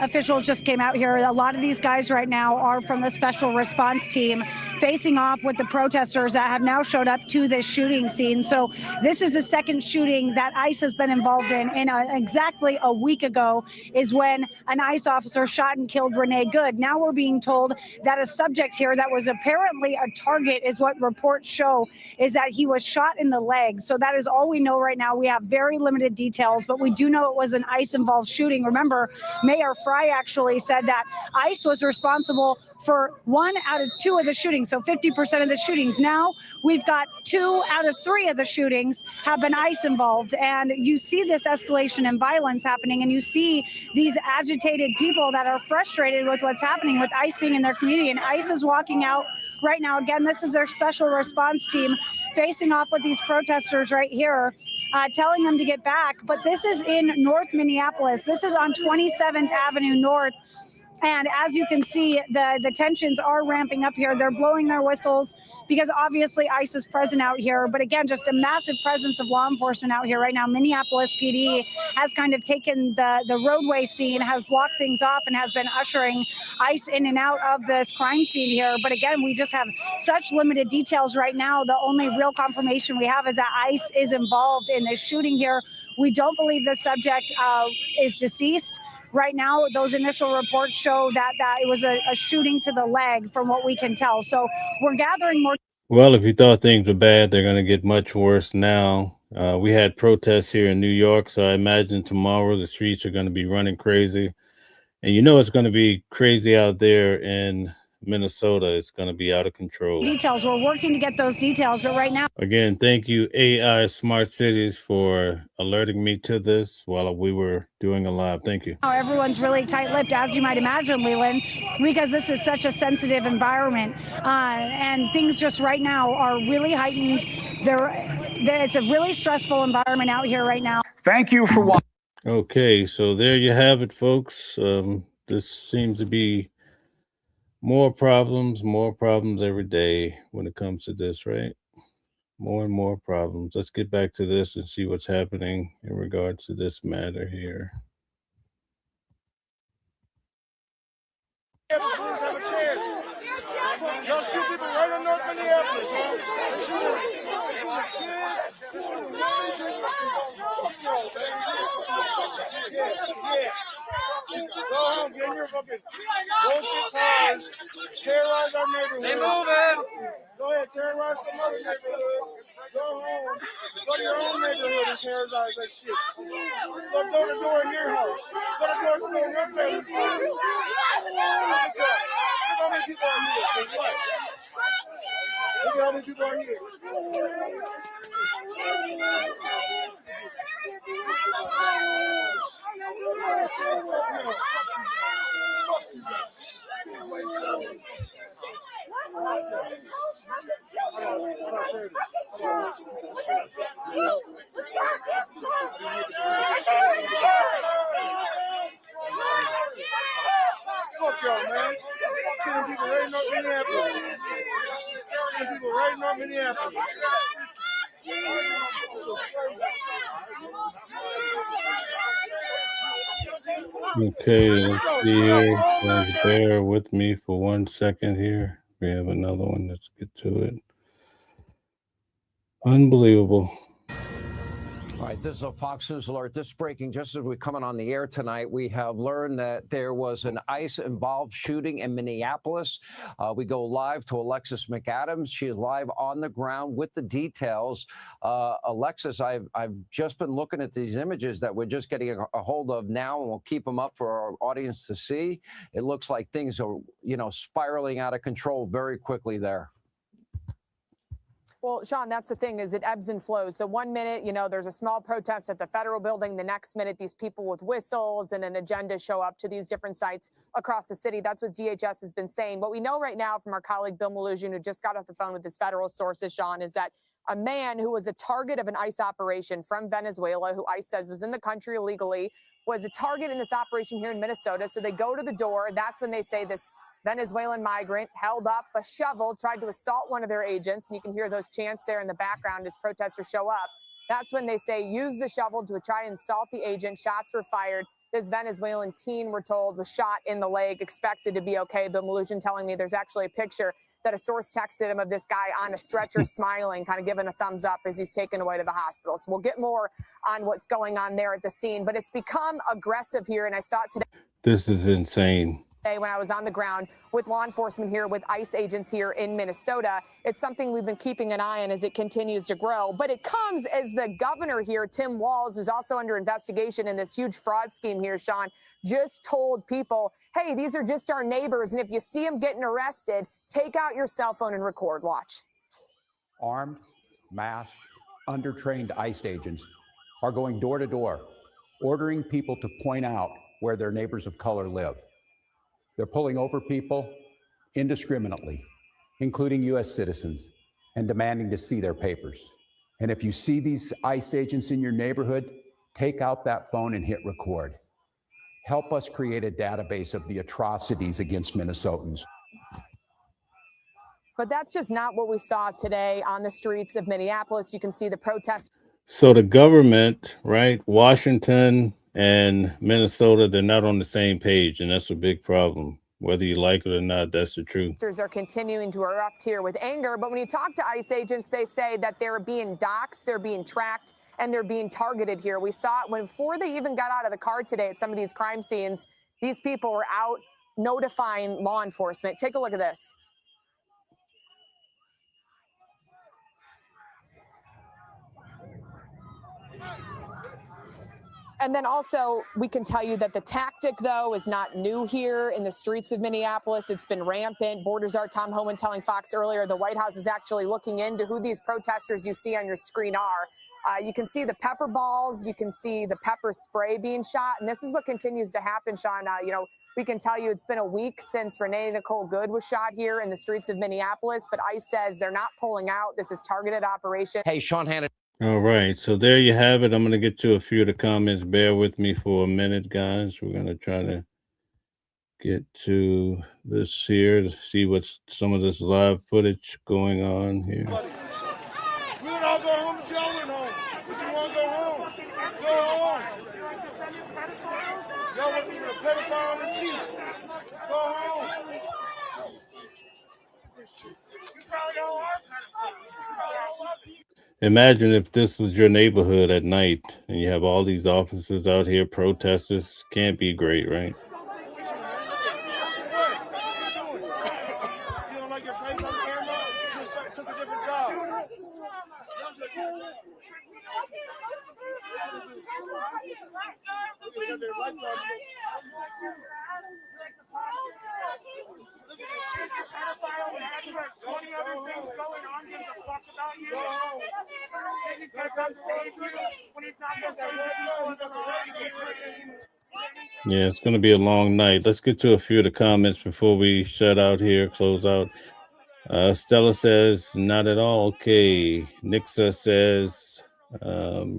Speaker 14: officials just came out here. A lot of these guys right now are from the special response team facing off with the protesters that have now showed up to this shooting scene. So this is the second shooting that ICE has been involved in. And exactly a week ago is when an ICE officer shot and killed Renee Good. Now we're being told that a subject here that was apparently a target is what reports show is that he was shot in the leg. So that is all we know right now. We have very limited details, but we do know it was an ICE involved shooting. Remember, Mayor Fry actually said that ICE was responsible for 1 out of 2 of the shootings, so 50% of the shootings. Now we've got 2 out of 3 of the shootings have been ICE involved, and you see this escalation in violence happening, and you see these agitated people that are frustrated with what's happening with ICE being in their community, and ICE is walking out right now. Again, this is their special response team facing off with these protesters right here, telling them to get back. But this is in North Minneapolis. This is on 27th Avenue North. And as you can see, the tensions are ramping up here. They're blowing their whistles because obviously ICE is present out here. But again, just a massive presence of law enforcement out here right now. Minneapolis PD has kind of taken the roadway scene, has blocked things off, and has been ushering ICE in and out of this crime scene here. But again, we just have such limited details right now. The only real confirmation we have is that ICE is involved in this shooting here. We don't believe the subject is deceased. Right now, those initial reports show that it was a shooting to the leg from what we can tell. So we're gathering more.
Speaker 2: Well, if you thought things were bad, they're going to get much worse now. We had protests here in New York, so I imagine tomorrow the streets are going to be running crazy. And you know it's going to be crazy out there in Minnesota. It's going to be out of control.
Speaker 14: Details. We're working to get those details, but right now.
Speaker 2: Again, thank you, AI Smart Cities, for alerting me to this while we were doing a live. Thank you.
Speaker 14: Everyone's really tight-lipped, as you might imagine, Leland, because this is such a sensitive environment, and things just right now are really heightened. It's a really stressful environment out here right now.
Speaker 13: Thank you for watching.
Speaker 2: Okay, so there you have it, folks. This seems to be more problems every day when it comes to this, right? More and more problems. Let's get back to this and see what's happening in regards to this matter here.
Speaker 9: Please have a chance. Y'all shoot people right in North Minneapolis, huh? Go home, get in your fucking bullshit cars, terrorize our neighborhood. They moving. Go ahead, terrorize some other neighborhood. Go home, go to your own neighborhood and terrorize that shit. Go door to door in your house. Go to door to door in your family's house. Look how many people are here. What? Look at how many people are here. Fuck y'all, man. Killing people right in North Minneapolis. Killing people right in North Minneapolis.
Speaker 2: Okay, let's see here. Guys, bear with me for 1 second here. We have another one. Let's get to it. Unbelievable.
Speaker 15: All right, this is a Fox News alert. This breaking just as we're coming on the air tonight. We have learned that there was an ICE-involved shooting in Minneapolis. We go live to Alexis McAdams. She is live on the ground with the details. Alexis, I've just been looking at these images that we're just getting a hold of now, and we'll keep them up for our audience to see. It looks like things are, spiraling out of control very quickly there.
Speaker 16: Well, Sean, that's the thing, is it ebbs and flows. So 1 minute, there's a small protest at the federal building. The next minute, these people with whistles and an agenda show up to these different sites across the city. That's what DHS has been saying. What we know right now from our colleague Bill Malugin, who just got off the phone with his federal sources, Sean, is that a man who was a target of an ICE operation from Venezuela, who ICE says was in the country illegally, was a target in this operation here in Minnesota. So they go to the door. That's when they say this Venezuelan migrant held up a shovel, tried to assault one of their agents. And you can hear those chants there in the background as protesters show up. That's when they say use the shovel to try and assault the agent. Shots were fired. This Venezuelan teen, we're told, was shot in the leg, expected to be okay. Bill Malugin telling me there's actually a picture that a source texted him of this guy on a stretcher smiling, kind of giving a thumbs up as he's taken away to the hospital. So we'll get more on what's going on there at the scene. But it's become aggressive here, and I saw it today.
Speaker 2: This is insane.
Speaker 16: when I was on the ground with law enforcement here, with ICE agents here in Minnesota. It's something we've been keeping an eye on as it continues to grow. But it comes as the governor here, Tim Walz, who's also under investigation in this huge fraud scheme here, Sean, just told people, hey, these are just our neighbors. And if you see them getting arrested, take out your cell phone and record. Watch.
Speaker 13: Armed, masked, undertrained ICE agents are going door to door, ordering people to point out where their neighbors of color live. They're pulling over people indiscriminately, including U.S. citizens, and demanding to see their papers. And if you see these ICE agents in your neighborhood, take out that phone and hit record. Help us create a database of the atrocities against Minnesotans.
Speaker 16: But that's just not what we saw today on the streets of Minneapolis. You can see the protests.
Speaker 2: So the government, right, Washington and Minnesota, they're not on the same page, and that's a big problem. Whether you like it or not, that's the truth.
Speaker 16: Are continuing to erupt here with anger, but when you talk to ICE agents, they say that they're being doxxed, they're being tracked, and they're being targeted here. We saw it before they even got out of the car today at some of these crime scenes. These people were out notifying law enforcement. Take a look at this. And then also, we can tell you that the tactic, though, is not new here in the streets of Minneapolis. It's been rampant. Border czar Tom Homan telling Fox earlier the White House is actually looking into who these protesters you see on your screen are. You can see the pepper balls. You can see the pepper spray being shot. And this is what continues to happen, Sean. We can tell you it's been a week since Renee Good was shot here in the streets of Minneapolis. But ICE says they're not pulling out. This is targeted operation.
Speaker 15: Hey, Sean Hannity.
Speaker 2: All right, so there you have it. I'm going to get to a few of the comments. Bear with me for a minute, guys. We're going to try to get to this here to see what's some of this live footage going on here.
Speaker 9: We would all go home if y'all went home. But you want to go home? Go home. Y'all want to be a pedophile on the chief. Go home. You probably don't want pedophile.
Speaker 2: Imagine if this was your neighborhood at night and you have all these officers out here, protesters. Can't be great, right?
Speaker 9: You don't like your face on camera? You just took a different job.
Speaker 2: Yeah, it's going to be a long night. Let's get to a few of the comments before we shut out here, close out. Stella says, not at all. Okay. Nixa says,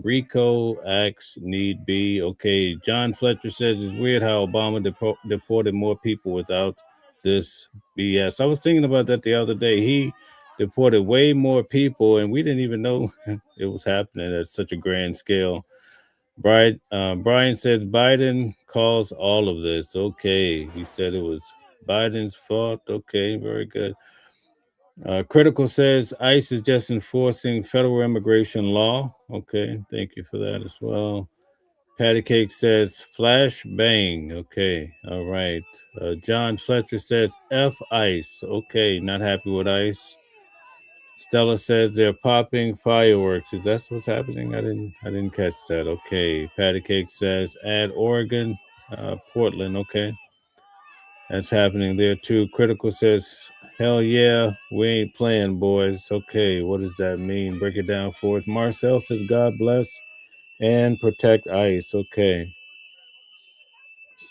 Speaker 2: Rico acts need be. Okay. John Fletcher says, it's weird how Obama deported more people without this BS. I was thinking about that the other day. He deported way more people, and we didn't even know it was happening at such a grand scale. Brian says Biden caused all of this. Okay. He said it was Biden's fault. Okay, very good. Critical says ICE is just enforcing federal immigration law. Okay, thank you for that as well. Patty Cake says flash bang. Okay, all right. John Fletcher says F ICE. Okay, not happy with ICE. Stella says they're popping fireworks. Is that what's happening? I didn't catch that. Okay. Patty Cake says add Oregon, Portland. Okay. That's happening there too. Critical says, hell yeah, we ain't playing, boys. Okay, what does that mean? Break it down for us. Marcel says, God bless and protect ICE. Okay.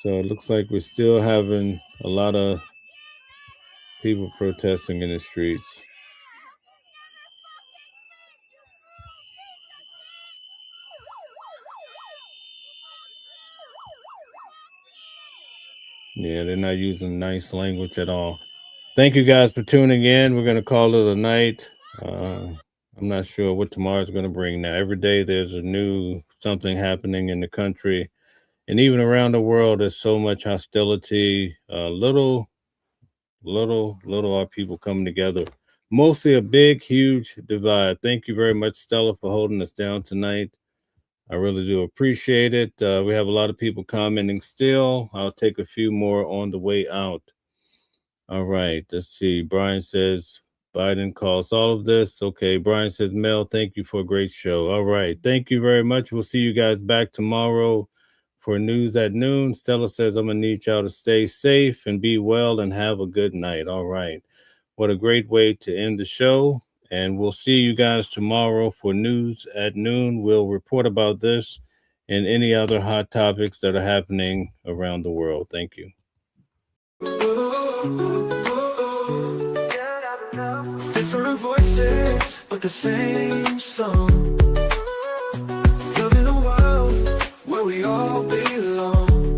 Speaker 2: So it looks like we're still having a lot of people protesting in the streets. Yeah, they're not using nice language at all. Thank you guys for tuning in. We're going to call it a night. I'm not sure what tomorrow's going to bring now. Every day there's a new something happening in the country. And even around the world, there's so much hostility. Little are people coming together. Mostly a big, huge divide. Thank you very much, Stella, for holding us down tonight. I really do appreciate it. We have a lot of people commenting still. I'll take a few more on the way out. All right, let's see. Brian says Biden caused all of this. Okay, Brian says, Mel, thank you for a great show. All right, thank you very much. We'll see you guys back tomorrow for news at noon. Stella says, I'm going to need y'all to stay safe and be well and have a good night. All right, what a great way to end the show. And we'll see you guys tomorrow for news at noon. We'll report about this and any other hot topics that are happening around the world. Thank you.
Speaker 1: Different voices, but the same song. Loving a world where we all belong.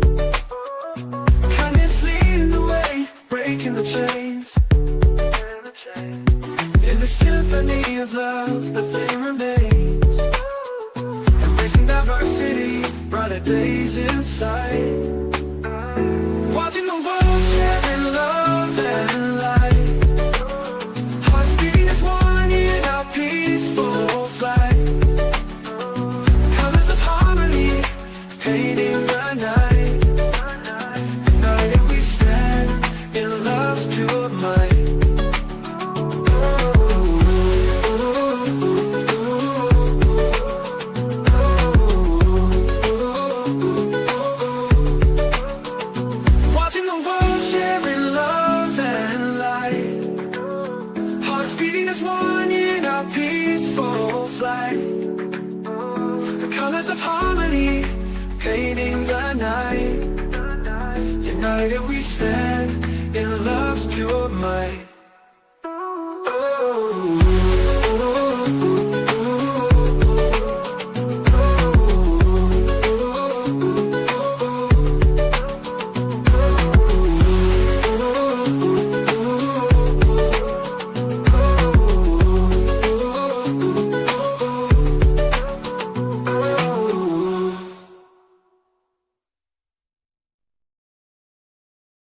Speaker 1: Kindness leading the way, breaking the chains. In the symphony of love, the flame remains. Embracing diversity, brighter days in sight. Watching the world sharing love and light. Hearts beating as one in our peaceful flight. Colors of harmony, painting the night. United we stand in love's pure might. Watching the world sharing love and light. Hearts beating as one in our peaceful flight. The colors of harmony, painting the night. United we stand.